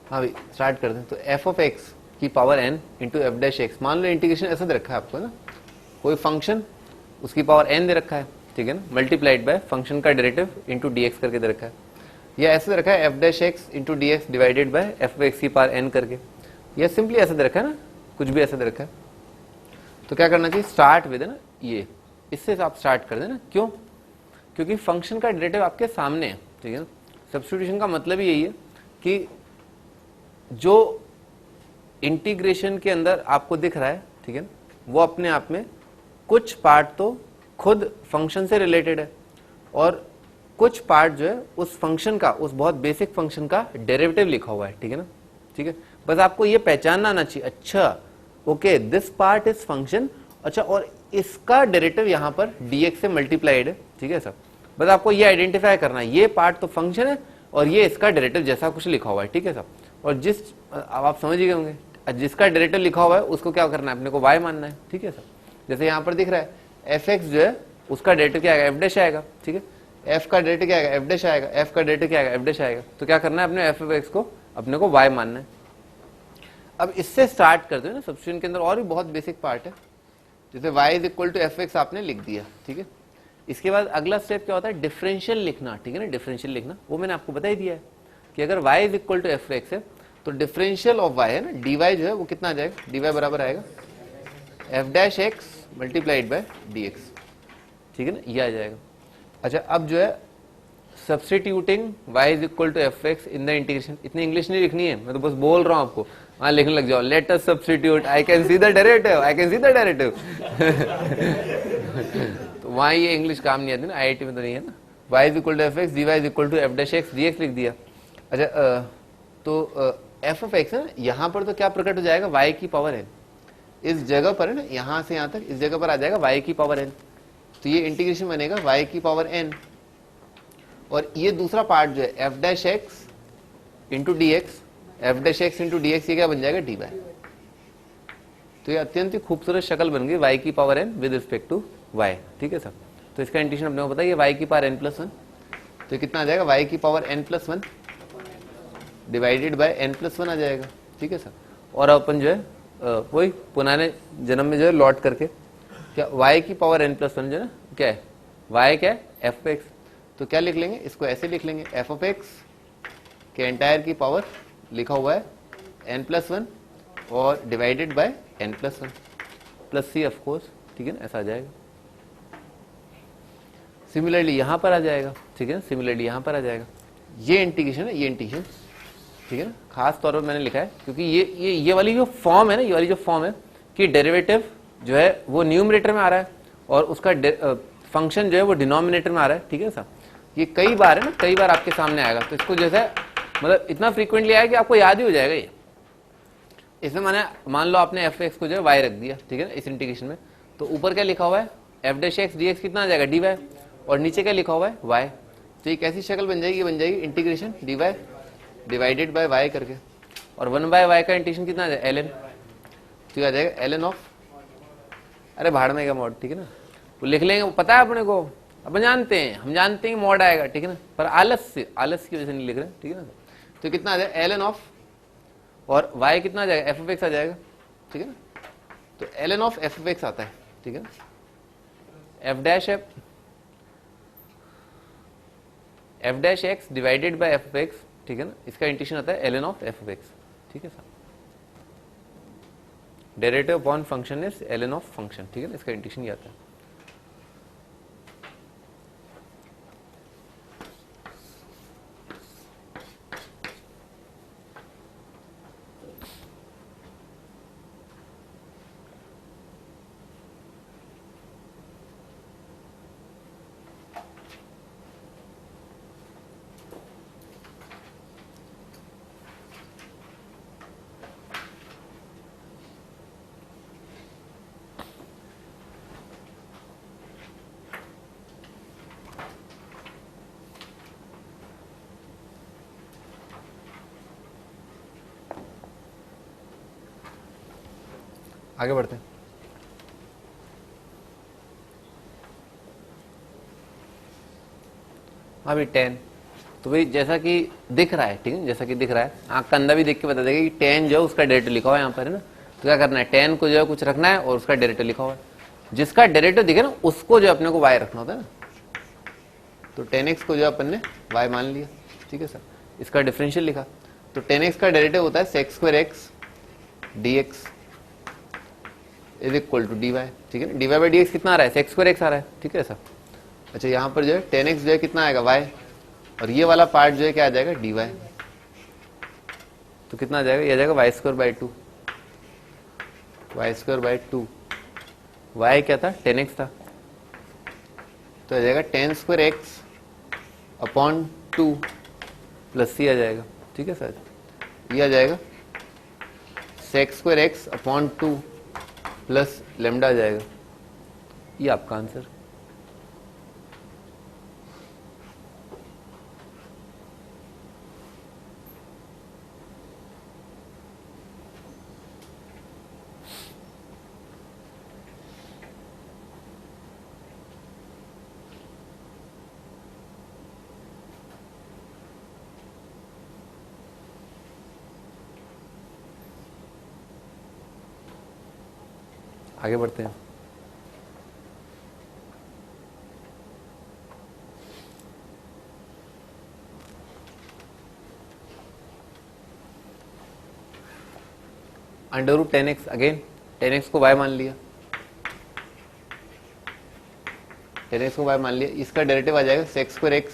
A: हाँ भाई स्टार्ट करते हैं। तो एफ ऑफ एक्स की power n into F dash x, मान लो इंटीग्रेशन ऐसा दे रखा है आपको ना, कोई फंक्शन उसकी पावर n दे रखा है, ठीक है ना, मल्टीप्लाइड बाय फंक्शन का डेरिवेटिव इंटू dx करके दे रखा है, या ऐसे दे रखा है F dash x into d x divided by f of x की पावर n करके, या सिंपली ऐसा दे रखा है ना, कुछ भी ऐसा दे रखा है। तो क्या करना चाहिए, स्टार्ट विद ना, ये इससे आप स्टार्ट कर देना, क्यों, क्योंकि फंक्शन का डेरिवेटिव आपके सामने है, ठीक है ना। सब्स्टिट्यूशन का मतलब ही यही है कि जो इंटीग्रेशन के अंदर आपको दिख रहा है, ठीक है ना, वो अपने आप में कुछ पार्ट तो खुद फंक्शन से रिलेटेड है और कुछ पार्ट जो है उस फंक्शन का, उस बहुत बेसिक फंक्शन का डेरिवेटिव लिखा हुआ है, ठीक है ना, ठीक है। बस आपको ये पहचानना आना चाहिए, अच्छा okay this part is function, अच्छा और इसका डेरिवेटिव यहाँ पर dx से मल्टीप्लाइड है, ठीक है सर। बस आपको ये आइडेंटिफाई करना है, ये पार्ट तो फंक्शन है और ये इसका डेरिवेटिव जैसा कुछ लिखा हुआ है, ठीक है सर। और जिस, अब आप समझ ही गए होंगे, जिसका डेरिवेटिव लिखा हुआ है उसको क्या करना है, अपने को y मानना है, ठीक है सर। जैसे यहाँ पर दिख रहा है एफ एक्स जो है उसका डेरिवेटिव क्या आएगा, एफ डैश आएगा, ठीक है, एफ का डेरिवेटिव क्या आएगा, एफ डैश आएगा, एफ का डेरिवेटिव क्या आएगा, एफ डैश आएगा। तो क्या करना है, अपने एफ ऑफ एक्स को अपने को y मानना है। अब इससे स्टार्ट करते हैं ना, सब्स्टिट्यूशन के अंदर और भी बहुत बेसिक पार्ट है, जैसे y is equal to f x आपने लिख दिया, ठीक है। इसके बाद अगला स्टेप क्या होता है, डिफरेंशियल लिखना, ठीक है ना, डिफरेंशियल लिखना, वो मैंने आपको बता ही दिया है कि अगर y is equal to f x है तो डिफरेंशियल ऑफ y है ना, dy जो है वो कितना आ जाएगा, dy बराबर आएगा F dash x multiplied by D x, ठीक है ना, ये आ जाएगा। अच्छा अब जो है substituting y is equal to f x in the integration, इतनी इंग्लिश नहीं लिखनी है, मैं तो बस बोल रहा हूं आपको, वहां लिखने लग जाओ, let us substitute, I can see the derivative, I can see the derivative. तो वहां ये इंग्लिश काम नहीं आती ना, आईआईटी में तो नहीं है ना। y is equal to f x d y is equal to f dash x d x लिख दिया। अच्छा तो एफ ऑफ एक्स है, यहाँ पर तो क्या प्रकट हो जाएगा, y की पावर n, इस जगह पर है ना, यहां से यहां तक इस जगह पर आ जाएगा y की पावर n, तो ये इंटीग्रेशन बनेगा y की पावर n, और ये दूसरा पार्ट जो है F dash x into d x, F dash x into d x, ये क्या बन जाएगा, डी वाई। तो ये अत्यंत ही खूबसूरत शक्ल बन गई y की power n with respect to y, ठीक है सर। तो इसका इंटीग्रेशन अपने को पता है, ये y की पावर n प्लस वन, तो कितना आ जाएगा, y की power n plus one divided by n plus one आ जाएगा, ठीक है सर। और अपन जो है वही पुराने जन्म में जो है लौट करके क्या y की पावर n प्लस वन जो है ना, क्या है y क्या है, एफ एक्स, तो क्या लिख लेंगे, इसको ऐसे लिख लेंगे, एफ ऑफ एक्स के एंटायर की पावर लिखा हुआ है n प्लस वन और divided by n plus one plus c of course, ठीक है ना, ऐसा आ जाएगा। सिमिलरली यहां पर आ जाएगा, ठीक है ना, सिमिलरली यहां पर आ जाएगा, ये इंटीग्रेशन है, ये इंटीग्रेशन, ठीक है ना, खास तौर पर मैंने लिखा है क्योंकि ये वाली जो फॉर्म है ना, ये वाली जो फॉर्म है कि डेरिवेटिव जो है वो न्यूमरेटर में आ रहा है और उसका फंक्शन जो है वो डिनोमिनेटर में आ रहा है, ठीक है साहब। ये कई बार है ना, कई बार आपके सामने आएगा, तो इसको जैसे मतलब इतना फ्रीक्वेंटली आया कि आपको याद ही हो जाएगा ये। इसमें मैंने मान लो आपने एफ एक्स को जो है वाई रख दिया, ठीक है ना, इस इंटीग्रेशन में, तो ऊपर क्या लिखा हुआ है, F dash x d x कितना आ जाएगा, डी वाई, और नीचे क्या लिखा हुआ है, वाई। तो ये कैसी शक्ल बन जाएगी, बन जाएगी integration d y divided by y करके, और वन बाय वाई का इंटीग्रेशन कितना आ जाएगा, एल एन, तो ये आ जाएगा एल एन ऑफ, अरे भाड़ में का मॉड, ठीक है ना, वो लिख लेंगे, वो पता है अपने को, अपन जानते हैं, हम जानते हैं मॉड आएगा, ठीक है ना, पर आलस की वजह से नहीं लिख रहे, ठीक है ना। तो कितना आ जाएगा, एल एन ऑफ, और y कितना आ जाएगा, एफ ऑफ एक्स आ जाएगा, ठीक है ना। तो l n of f of x आता है, ठीक है ना, f dash x divided by f of x, ठीक है ना, इसका इंटीग्रेशन आता है l n of f of x, ठीक है sir. Derivative upon function is l n of function, ठीक है ना, इसका इंटीग्रेशन ये आता है। आगे बढ़ते हैं। हाँ भाई 10, तो भाई जैसा कि दिख रहा है, ठीक है, जैसा कि दिख रहा है, आंख का अंदर भी देख के बता देगा कि 10 जो है उसका डेरिवेटिव लिखा हुआ है यहाँ पर, है ना। तो क्या करना है, 10 को जो है कुछ रखना है और उसका डेरिवेटिव लिखा हुआ है, जिसका डेरिवेटिव दिखे ना उसको जो अपने को y रखना होता है ना। तो 10x को जो अपन ने y मान लिया, ठीक है सर, इसका डिफरेंशियल लिखा, तो 10x का डेरिवेटिव होता है sec square x dx is equal to dy, ठीक है ना। dy बाई dx कितना आ रहा है, sec स्क्वायर x आ रहा है, ठीक है सर। अच्छा यहाँ पर जो है 10x जो है कितना आएगा, y, और ये वाला पार्ट जो है क्या आ जाएगा, dy, तो कितना आ जाएगा, ये आ जाएगा y square by two, y square by two, y क्या था, 10x था, तो आ जाएगा 10 square x upon 2 plus c आ जाएगा, ठीक है सर। ये आ जाएगा sec square x upon 2 plus lambda आ जाएगा, ये आपका आंसर। आगे बढ़ते हैं। Under root 10x, again 10x को y मान लिया, 10x को y मान लिया, इसका डेरिवेटिव आ जाएगा sec square x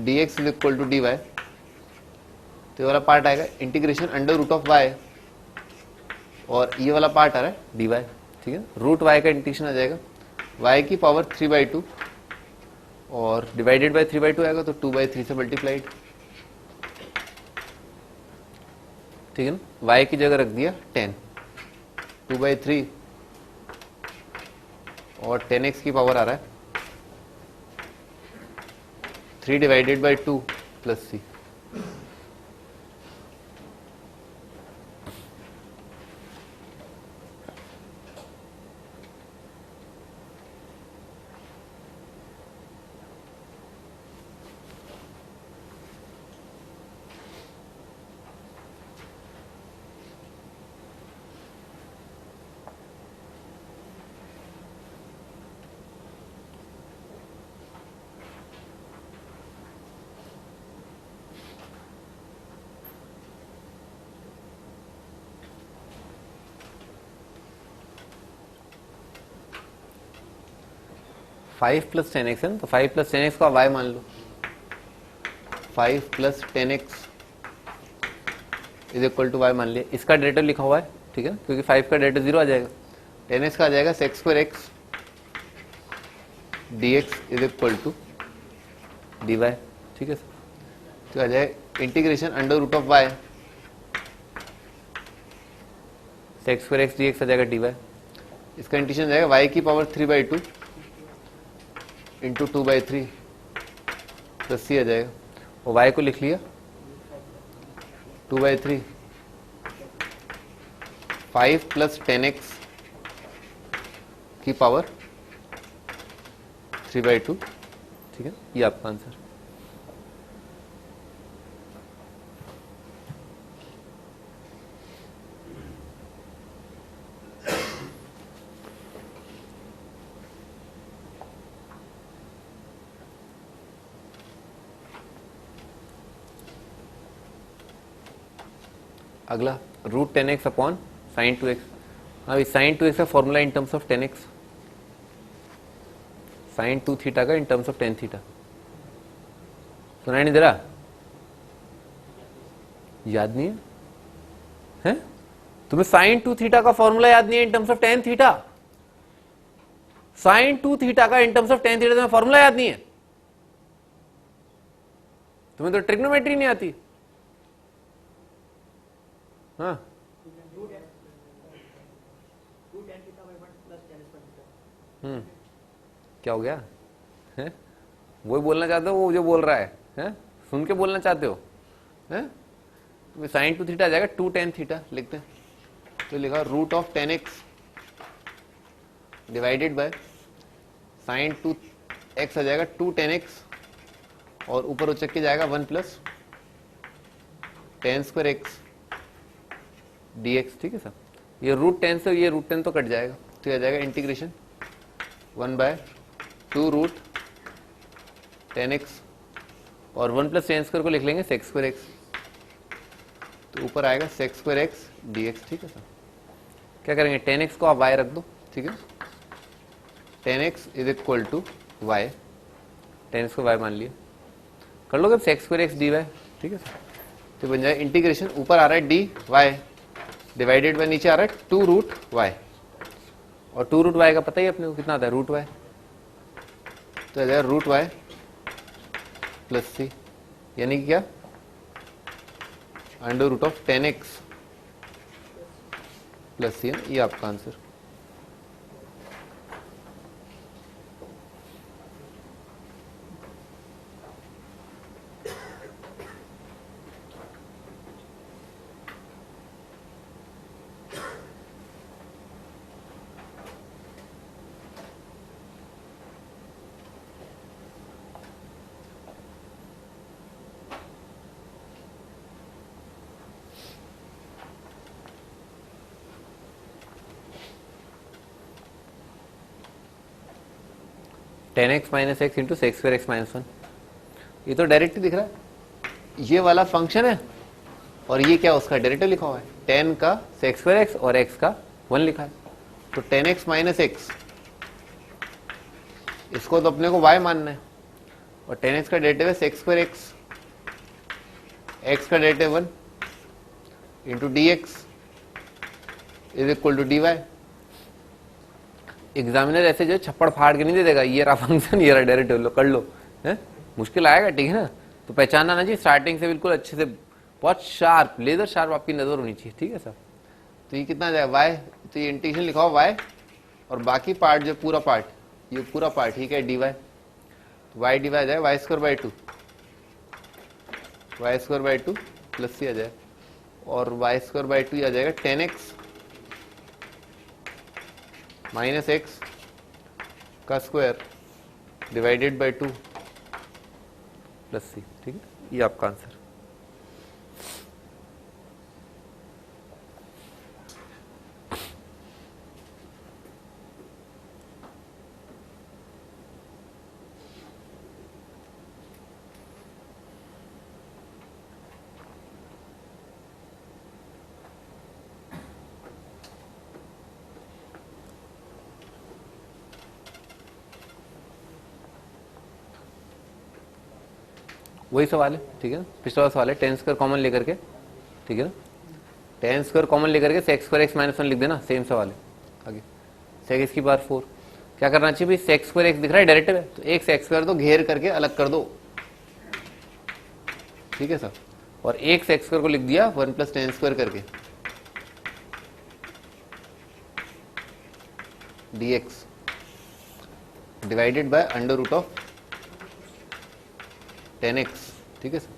A: dx is equal to dy, तो ये वाला पार्ट आएगा integration under root of y, और ये वाला पार्ट आ रहा है dy, ठीक है। रूट y का इंटीग्रेशन आ जाएगा y की पावर 3/2 और डिवाइडेड बाय 3/2 आएगा तो 2/3 से मल्टीप्लाइड, ठीक है ना। y की जगह रख दिया 10, 2/3 और 10x की पावर आ रहा है 3/2 plus c, five plus 10x है ना, तो 5 प्लस 10x का y मान लो, 5 plus 10x is equal to y मान लिया, इसका डेरिवेटिव लिखा हुआ है, ठीक है, क्योंकि 5 का डेरिवेटिव 0 आ जाएगा, 10x का आ जाएगा sec square x dx is equal to dy, ठीक है सर। तो आ जाएगा integration under root of y sec square x dx आ जाएगा dy, इसका इंटीग्रेशन जाएगा y की पावर 3/2 इंटू 2/3 प्लस c आ जाएगा, और y को लिख लिया 2/3, 5 प्लस 10x की पावर 3/2, ठीक है, ये आपका आंसर। अगला root 10x upon sine 2x, अभी साइन 2x का formula in terms of 10x, sine 2 theta का इन टर्म्स ऑफ 10 थीटा, सुनाई नहीं दे रहा, याद नहीं है, हैं? तुम्हें साइन 2 थीटा का फॉर्मूला याद नहीं है in terms of 10 theta, sine 2 theta का इन टर्म्स ऑफ 10 थीटा तुम्हें फॉर्मूला याद नहीं है, तुम्हें तो ट्रिग्नोमेट्री नहीं आती, हाँ क्या हो गया है? वही बोलना चाहते हो, वो जो बोल रहा है? सुन के बोलना चाहते हो? तो साइन 2 थीटा आ जाएगा 2 tan थीटा, लिखते हैं, तो लिखा root of 10x divided by sine 2x आ जाएगा 2 tan x, और ऊपर उचक के जाएगा 1 plus tan square x dx, ठीक है सर। ये रूट 10 से ये रूट 10 तो कट जाएगा, तो ये आ जाएगा इंटीग्रेशन 1/2 रूट 10x, और 1 प्लस tan स्क्वायर को लिख लेंगे sec स्क्वायर x, तो ऊपर आएगा sec स्क्वायर x dx, ठीक है सर। क्या करेंगे, 10x को आप y रख दो, ठीक है, 10x is equal to y, 10x को y मान लिया, कर लोगे sec स्क्वायर x dy, ठीक है सर। तो बन जाए इंटीग्रेशन, ऊपर आ रहा है dy डिवाइडेड बाय नीचे आ रहा है 2 रूट y, और 2 रूट y का पता ही अपने को कितना आता है, रूट y, तो आ जाएगा रूट y प्लस c, यानी कि क्या, under root of 10x plus c, ये आपका answer. Ten x minus x into sec square x minus 1, ये तो डायरेक्ट दिख रहा है, ये वाला फंक्शन है और ये क्या उसका डेरिवेटिव लिखा हुआ है, 10 का sec square x और x का 1 लिखा है, तो 10x माइनस एक्स, इसको तो अपने को y मानना है, और 10x का डेरिवेटिव है sec square x, x का derivative 1 into d x is equal to d y. Examiner ऐसे जो छप्पड़ फाड़ के नहीं दे देगा, ये रहा फंक्शन, ये रहा डेरिवेटिव, लो कर लो, है मुश्किल आएगा, ठीक है ना। तो पहचानना ना जी स्टार्टिंग से बिल्कुल अच्छे से, बहुत शार्प, लेजर शार्प आपकी नजर होनी चाहिए, ठीक है सर। तो ये कितना जाएगा वाई, तो ये इंटीग्रेशन लिखा हो वाई, और बाकी पार्ट जो पूरा पार्ट, ये पूरा पार्ट ठीक है डी वाई, तो वाई डी वाई जाए y square by two, y square by two plus C आ जाए, और वाई स्क्वायर बाई टू आ जाएगा 10x माइनस एक्स का square divided by two plus सी, ठीक है, ये आपका आंसर। वही सवाल है, ठीक है ना, पिछला सवाल है, 10 स्क्वायर कॉमन लेकर के, ठीक है ना, 10 स्क्वायर कॉमन लेकर के सेक्स स्क्वायर एक्स माइनस 1 लिख देना, सेम सवाल है आगे। सेक एक्स की बार 4, क्या करना चाहिए भाई, सेक्स स्क्वायर एक्स दिख रहा है डेरिवेटिव है, तो एक सेक्स स्क्वायर तो घेर करके अलग कर दो, ठीक है सर, और एक सेक्स स्क्वायर को लिख दिया 1 प्लस 10 स्क्वायर करके dx divided by under root of 10x, ठीक है सर।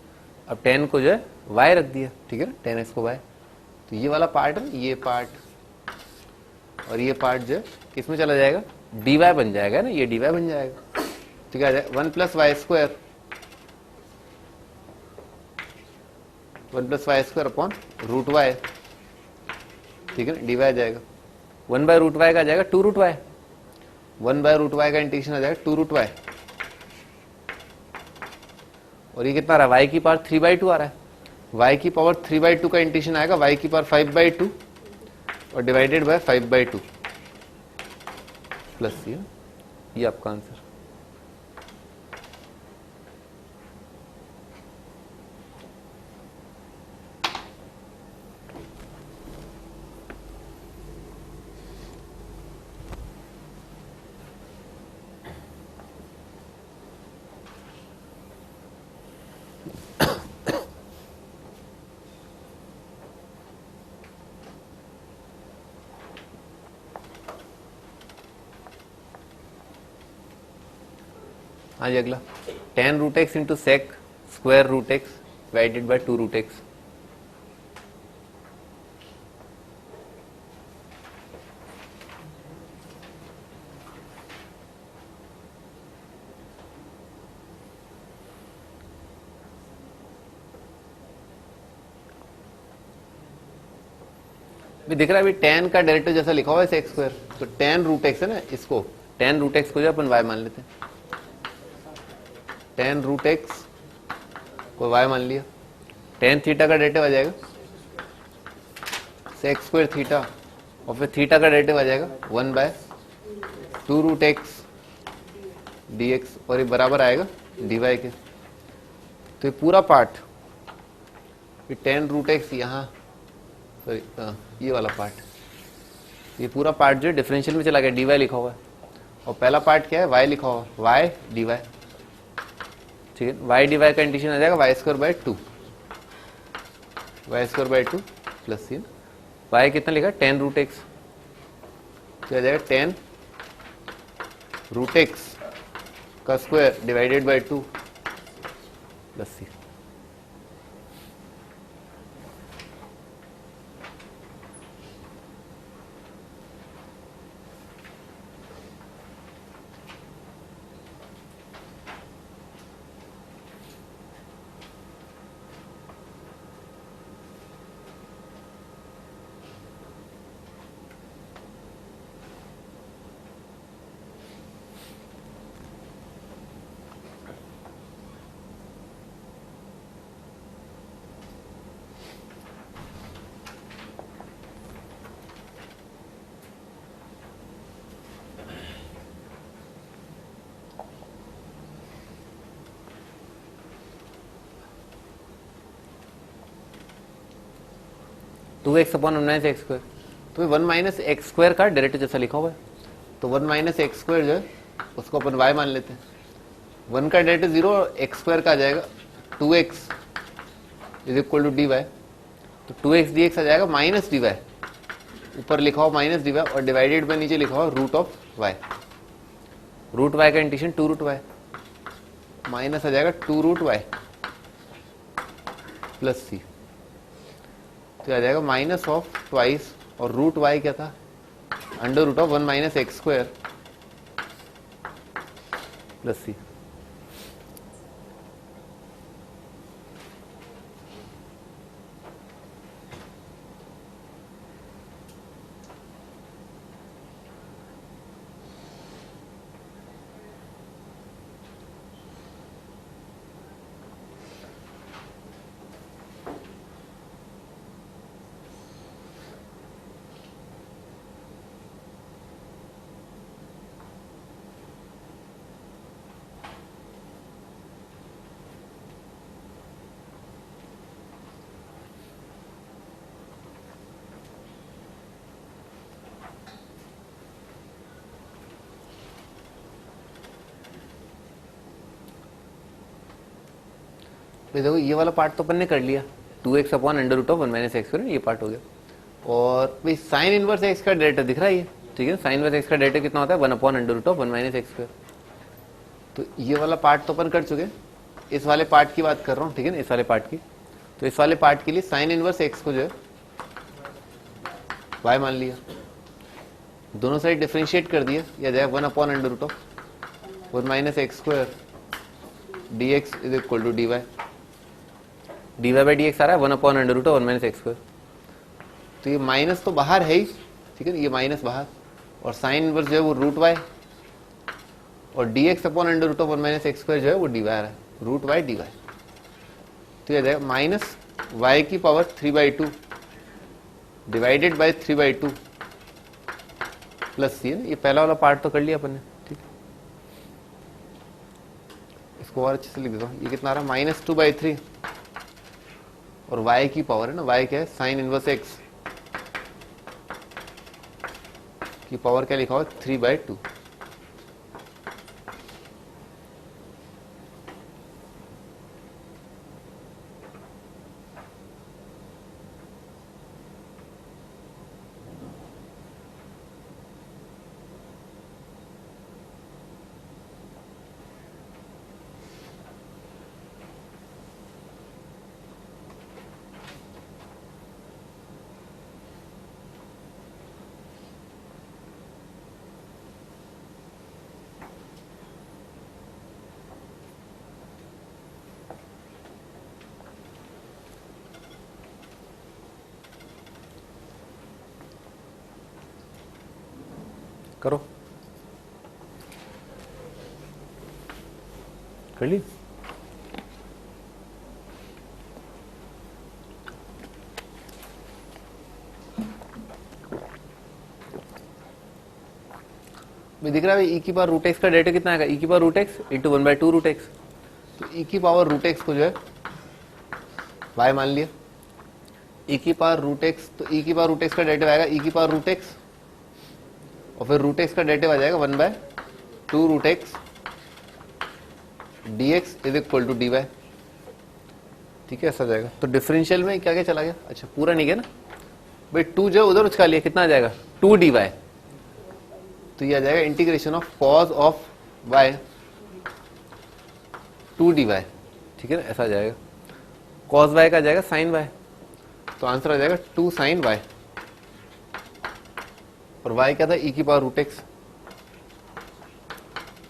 A: अब 10 को जो है y रख दिया, ठीक है ना, 10x को y, तो ये वाला पार्ट है, ये पार्ट और ये पार्ट जो है किसमें चला जाएगा, dy बन जाएगा ना, ये dy बन जाएगा, ठीक है, 1 plus y square, 1 plus y square upon root y, ठीक है ना, dy आ जाएगा, 1 बाय रूट वाई का आ जाएगा 2 root y, 1 by root y का इंटीग्रेशन आ जाएगा 2 रूट वाई, और ये कितना आ रहा है, y की पावर 3/2 आ रहा है, y की पावर 3/2 का इंटीग्रेशन आएगा y की पावर 5/2 और डिवाइडेड बाय 5/2 प्लस ये आपका आंसर। हाँ जी अगला, 10 root x into sec square root x divided by 2 root x. भी दिख रहा है, अभी 10 का डेरिवेटिव जैसा लिखा हुआ है सेक स्क्वायर, तो 10 रूट एक्स है ना, इसको 10 रूट एक्स को जो अपन y मान लेते हैं, 10 रूट एक्स को y मान लिया, 10 थीटा का डेरिवेटिव आ जाएगा सेक स्क्वायर थीटा, और फिर थीटा का डेरिवेटिव आ जाएगा 1 by 2 root x d x, और ये बराबर आएगा डी वाई के। तो ये पूरा पार्ट, 10 रूट एक्स यहाँ, सॉरी ये वाला पार्ट, ये पूरा पार्ट जो है डिफरेंशियल में चला गया, डी वाई लिखा हुआ है, और पहला पार्ट क्या है, वाई लिखा हुआ है, वाई डी वाई, ठीक है, वाई डी वाई का इंटीग्रेशन आ जाएगा y square by 2, y square by 2 plus c, y कितना लिखा, 10 रूट एक्स, क्या आ जाएगा 10 रूट एक्स का square divided by 2 plus c. Two x upon one minus x square, तो वन माइनस एक्स स्क्वायर का डायरेक्ट जैसा लिखा हुआ है, तो वन माइनस एक्स स्क्वायर जो है उसको अपन वाई मान लेते हैं। वन का डायरेक्ट जीरो और एक्स स्क्वायर का आ जाएगा two x is equal to d y, तो टू एक्स डी एक्स आ जाएगा माइनस डी वाई, ऊपर लिखा हुआ माइनस डी वाई और डिवाइडेड बाय नीचे लिखा हुआ root of y. Root y का integration two root y minus आ जाएगा two root y plus C, तो आ जाएगा माइनस ऑफ ट्वाइस, और रूट वाई क्या था, under root of one minus x square plus C. देखो ये वाला पार्ट तो अपन ने कर लिया, two x upon under root of one minus x square, ये पार्ट हो गया। और भाई साइन इनवर्स एक्स का डेरिवेटिव दिख रहा है ये, ठीक है, साइन इनवर्स एक्स का डेरिवेटिव कितना होता है, one upon under root of one minus x square. तो ये वाला पार्ट तो अपन कर चुके, इस वाले पार्ट की बात कर रहा हूँ, ठीक है ना, इस वाले पार्ट की। तो इस वाले पार्ट के लिए साइन इनवर्स एक्स को जो है वाई मान लिया, दोनों साइड डिफरेंशिएट कर दिया, या जाए one upon under root of one minus x square d x is equal to d y, d y by d x आ रहा है one upon under root of one minus x square. तो ये minus तो बाहर है ही, ठीक है ना, ये माइनस बाहर, और साइन इनवर्स जो है वो रूट वाई, और d x upon under root of one minus x square जो है वो डी वाई आ रहा है, रूट वाई डी वाई। तो ये जाएगा माइनस वाई की पावर 3/2 डिवाइडेड बाई 3/2 प्लस सी है ना, ये पहला वाला पार्ट तो कर लिया अपन ने, ठीक है। इसको और अच्छे से लिख देता हूँ, ये कितना आ रहा है, -2/3, और y की पावर है ना, y क्या है, साइन इनवर्स x की पावर क्या लिखा हुआ, 3/2। करो, कर ली। दिख रहा है ई की पावर रूट एक्स का डेरिवेटिव कितना आएगा, ई की power root x into 1/2 root x. तो ई की पावर रूट एक्स को जो है वाई मान लिया, ई की पावर रूट एक्स, तो ई की पावर रूट एक्स का डेरिवेटिव आएगा ई की पावर रूट एक्स, और फिर रूट एक्स का डेरिवेटिव आ जाएगा 1/2 root x d x is equal to d y, ठीक है, ऐसा आ जाएगा। तो डिफरेंशियल में क्या क्या चला गया, अच्छा पूरा नहीं गया ना भाई, 2 जो उधर उसका लिया कितना आ जाएगा 2 डी वाई, तो ये आ जाएगा integration of cos of y 2 d y, ठीक है ना, ऐसा आ जाएगा। कॉज वाई का आ जाएगा साइन वाई, तो आंसर आ जाएगा 2 साइन वाई, और y क्या था, e की power root x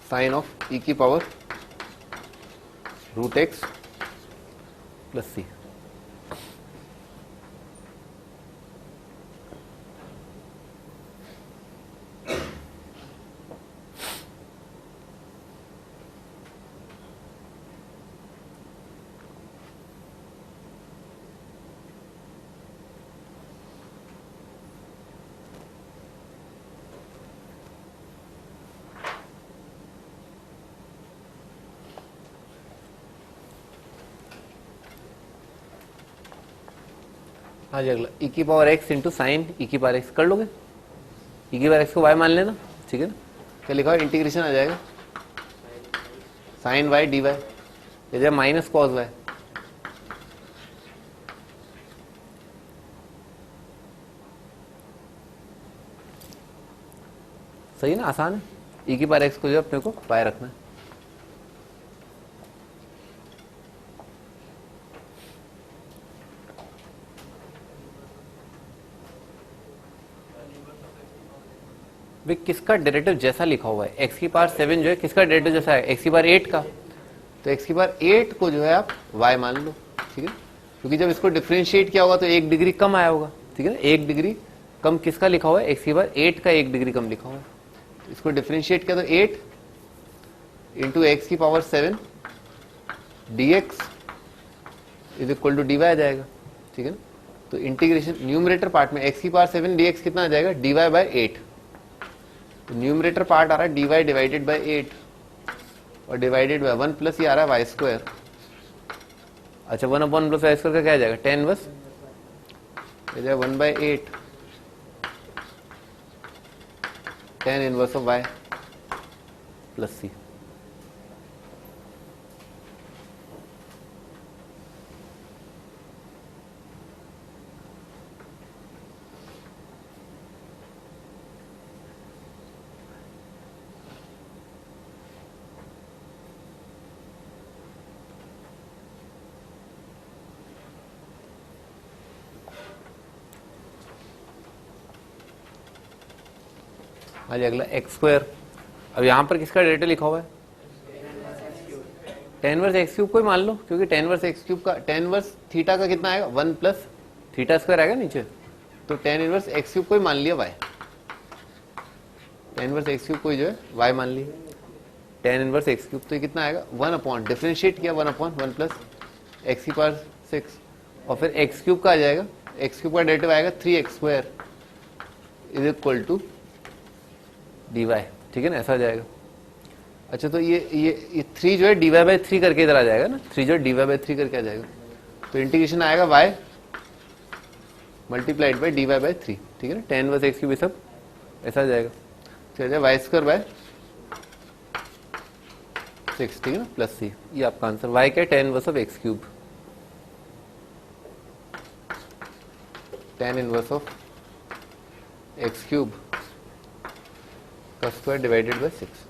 A: sine of e की पावर रूट एक्स प्लस सी। हाँ जी अगला ई की power x into sine e की पावर एक्स कर लोगे, ई की पावर एक्स को वाई मान लेना, ठीक है ना। क्या लिखा हुआ इंटीग्रेशन आ जाएगा साइन वाई डी वाई, इधर माइनस कॉस वाई, सही है ना, आसान है। ई की पावर एक्स को जो अपने को वाई रखना है। भाई किसका डेरिवेटिव जैसा लिखा हुआ है, एक्स की पावर 7 जो है किसका डेरिवेटिव जैसा है, एक्स की पावर 8 का, तो एक्स की पावर 8 को जो है आप y मान लो, ठीक है, क्योंकि जब इसको डिफरेंशिएट किया होगा तो 1 डिग्री कम आया होगा, ठीक है ना, 1 डिग्री कम किसका लिखा हुआ है, एक्स की पावर 8 का 1 डिग्री कम लिखा हुआ है, तो इसको डिफरेंशिएट किया तो 8 इंटू एक्स की power 7 dx is equal to dy आ जाएगा, ठीक है ना। तो इंटीग्रेशन न्यूमरेटर पार्ट में एक्स की पावर 7 dx कितना आ जाएगा, dy बाय 8, तो न्यूमरेटर पार्ट आ रहा है dy डिवाइडेड बाय 8 और डिवाइडेड बाय 1 प्लस ये आ रहा है वाई स्क्वायर। अच्छा 1 अपॉन प्लस वाई स्क्वायर का क्या आ जाएगा, 10 inverse 1/8 10 inverse of y plus सी। हाँ जी अगला एक्स स्क्वायर, अब यहाँ पर किसका डेरिवेटिव लिखा हुआ है, tan वर्स एक्स क्यूब को ही मान लो, क्योंकि tan वर्स एक्स क्यूब का tan वर्स थीटा का कितना आएगा 1 प्लस थीटा स्क्वायर आएगा नीचे, तो tan इनवर्स एक्स क्यूब को ही मान लिया y, tan inverse x cube को ही जो है y मान लिया tan इनवर्स एक्स क्यूब, तो ये कितना आएगा 1 अपॉन डिफरेंशिएट किया 1 अपॉन 1 प्लस एक्स की पावर 6 और फिर एक्स क्यूब का आ जाएगा, एक्स क्यूब का डेरिवेटिव आएगा 3x square is equal to dy, ठीक है ना, ऐसा आ जाएगा। अच्छा तो ये 3 जो है dy बाय 3 करके इधर आ जाएगा ना, 3 जो है dy बाय 3 करके आ जाएगा, तो इंटीग्रेशन आएगा y multiplied by dy by 3, ठीक है ना, tan वर्स एक्स क्यूब ये सब ऐसा आ जाएगा, ठीक है, वाई स्क्वायर बाय 6, ठीक है ना, प्लस सी, ये आपका आंसर y क्या है, tan inverse of x cube, tan inverse of x cube का स्क्वायर डिवाइडेड बाय 6।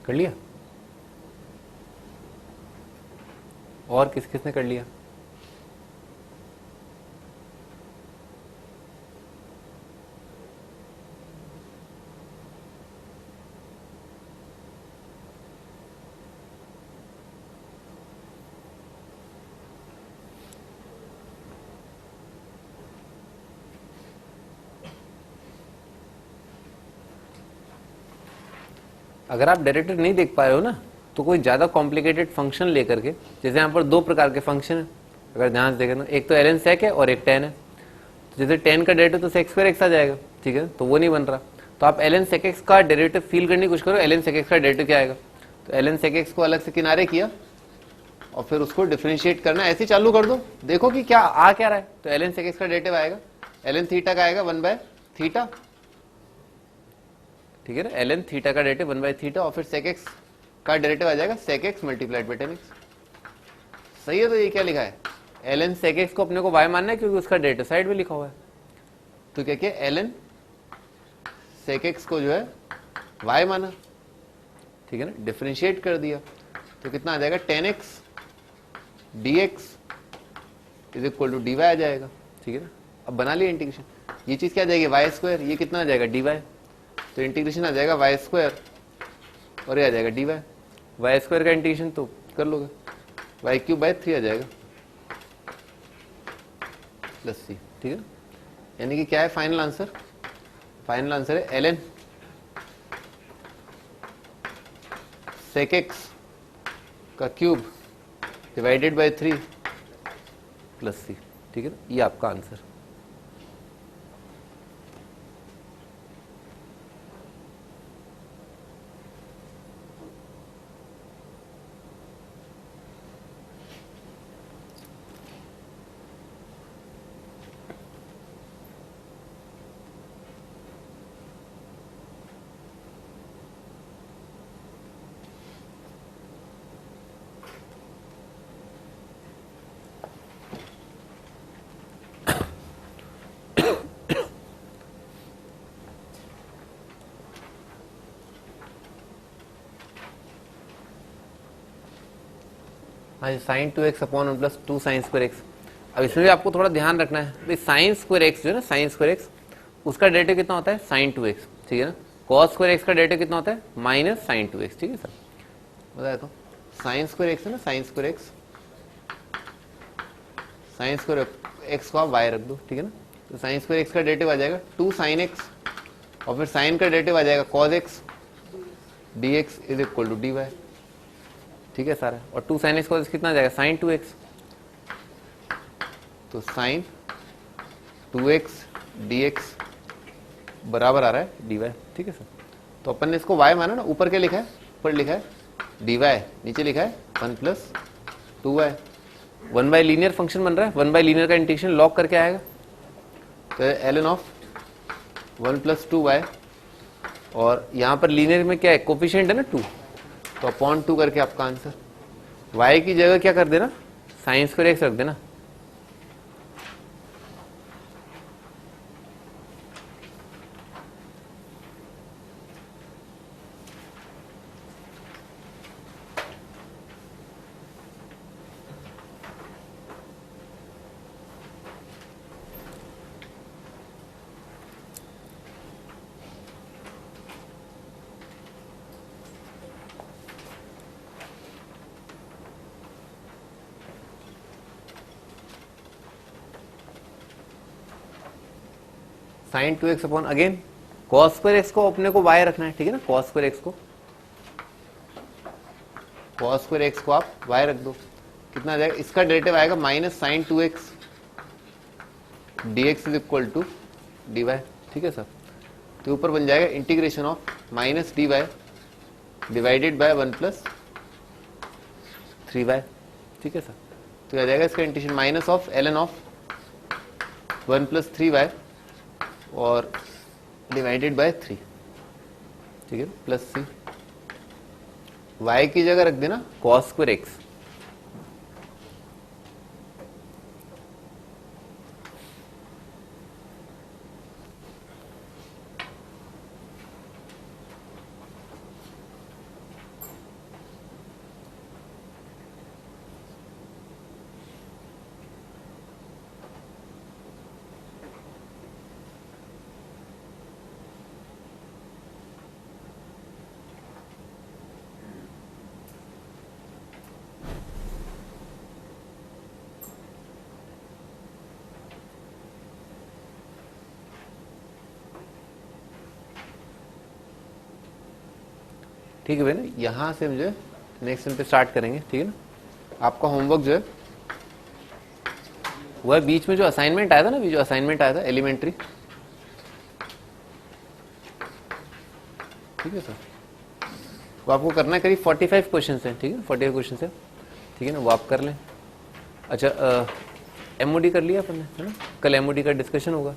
A: कर लिया, और किस किस ने कर लिया, अगर आप डेरिवेटिव नहीं देख पा रहे हो ना, तो कोई ज्यादा कॉम्प्लिकेटेड फंक्शन लेकर के, जैसे यहाँ पर 2 प्रकार के फंक्शन है, अगर ध्यान से देखें तो एक तो ln sec है और एक tan है, तो जैसे tan का डेरिवेटिव तो sec स्क्वायर x आ जाएगा, ठीक है, तो वो नहीं बन रहा, तो आप ln sec x का डेरिवेटिव फील करने की कोशिश करो, ln sec x का डेरिवेटिव क्या आएगा, तो ln sec x को अलग से किनारे किया और फिर उसको डिफरेंशिएट करना, ऐसे चालू कर दो, देखो कि क्या आ क्या रहा है, तो ln sec x का डेरिवेटिव आएगा ln थीटा का आएगा 1 बाय थीटा, ठीक है ना, ln थीटा का डेरिवेटिव 1 बाय थीटा और फिर sec x का डेरिवेटिव आ जाएगा sec x multiplied by tan x, सही है। तो ये क्या लिखा है, ln sec x को अपने को y मानना है क्योंकि उसका डेरिवेटिव साइड में लिखा हुआ है, तो क्या किया ln sec x को जो है y माना, ठीक है ना, डिफरेंशिएट कर दिया, तो कितना आ जाएगा tan x dx is equal to dy आ जाएगा, ठीक है ना। अब बना लिया इंटीग्रेशन, ये चीज क्या आ जाएगी वाई स्क्वायर, ये कितना आ जाएगा dy, तो इंटीग्रेशन आ जाएगा वाई स्क्वायर और ये आ जाएगा dy। वाई स्क्वायर का इंटीग्रेशन तो कर लोगे, वाई क्यूब बाय 3 आ जाएगा प्लस सी, ठीक है। यानी कि क्या है फाइनल आंसर, फाइनल आंसर है ln sec x का क्यूब डिवाइडेड बाय 3 प्लस सी, ठीक है ना, ये आपका आंसर। हाँ, sine 2x upon 1 plus 2 sine square x. अब इसमें भी आपको थोड़ा ध्यान रखना है भाई, साइन स्क्वायर एक्स जो है ना, साइन स्क्वायर एक्स उसका डेरिवेटिव कितना होता है साइन 2x, ठीक है ना। कॉस स्क्वायर एक्स का डेरिवेटिव कितना होता है माइनस साइन 2x, ठीक है सर। बताया तो साइन स्क्वायर एक्स है ना, sign square x, sign square x को आप वाई रख दो, ठीक है ना। तो साइन स्क्वायर एक्स का डेरिवेटिव आ जाएगा 2 साइन एक्स और फिर साइन का डेरिवेटिव आ जाएगा cos x dx is equal to dy, ठीक है सारा। और 2 साइन एक्स कॉस कितना आ जाएगा साइन 2x, तो साइन 2x dx बराबर आ रहा है dy, ठीक है सर। तो अपन ने इसको y माना ना, ऊपर क्या लिखा है, ऊपर लिखा है dy, नीचे लिखा है 1 plus 2y। 1 bye linear function बन रहा है, 1 बाय लीनियर का इंटीग्रेशन लॉग करके आएगा, तो ln ऑफ 1 प्लस 2y, और यहाँ पर लीनियर में क्या है कोफिशिएंट है ना 2, तो अपॉन 2 करके आपका आंसर। y की जगह क्या कर देना साइन स्क्वायर एक्स रख देना, sine 2x upon again cos square x को अपने को y रखना है, ठीक है ना। कॉस स्क्वायर एक्स को, कॉस स्क्वायर एक्स को आप y रख दो, कितना आ जाएगा, इसका डेरिवेटिव आएगा minus sine 2x dx is equal to dy, ठीक है सर। तो ऊपर बन जाएगा integration of minus dy divided by 1 plus 3y, ठीक है सर। तो आ जाएगा इसका integration minus of ln of 1 plus 3y और डिवाइडेड बाय 3, ठीक है, प्लस सी। y की जगह रख देना कॉस स्क्वायर एक्स, ठीक है भैया। यहाँ से मुझे नेक्स्ट दिन पे स्टार्ट करेंगे, ठीक है ना। आपका होमवर्क जो है वह बीच में जो असाइनमेंट आया था ना, जो असाइनमेंट आया था एलिमेंट्री, ठीक है सर, वो आपको करना है, करीब 45 क्वेश्चन है, ठीक है, 45 क्वेश्चन है, ठीक है ना, वो आप कर लें। अच्छा एमओडी कर लिया अपन ने, है ना, कल एमओडी का डिस्कशन होगा।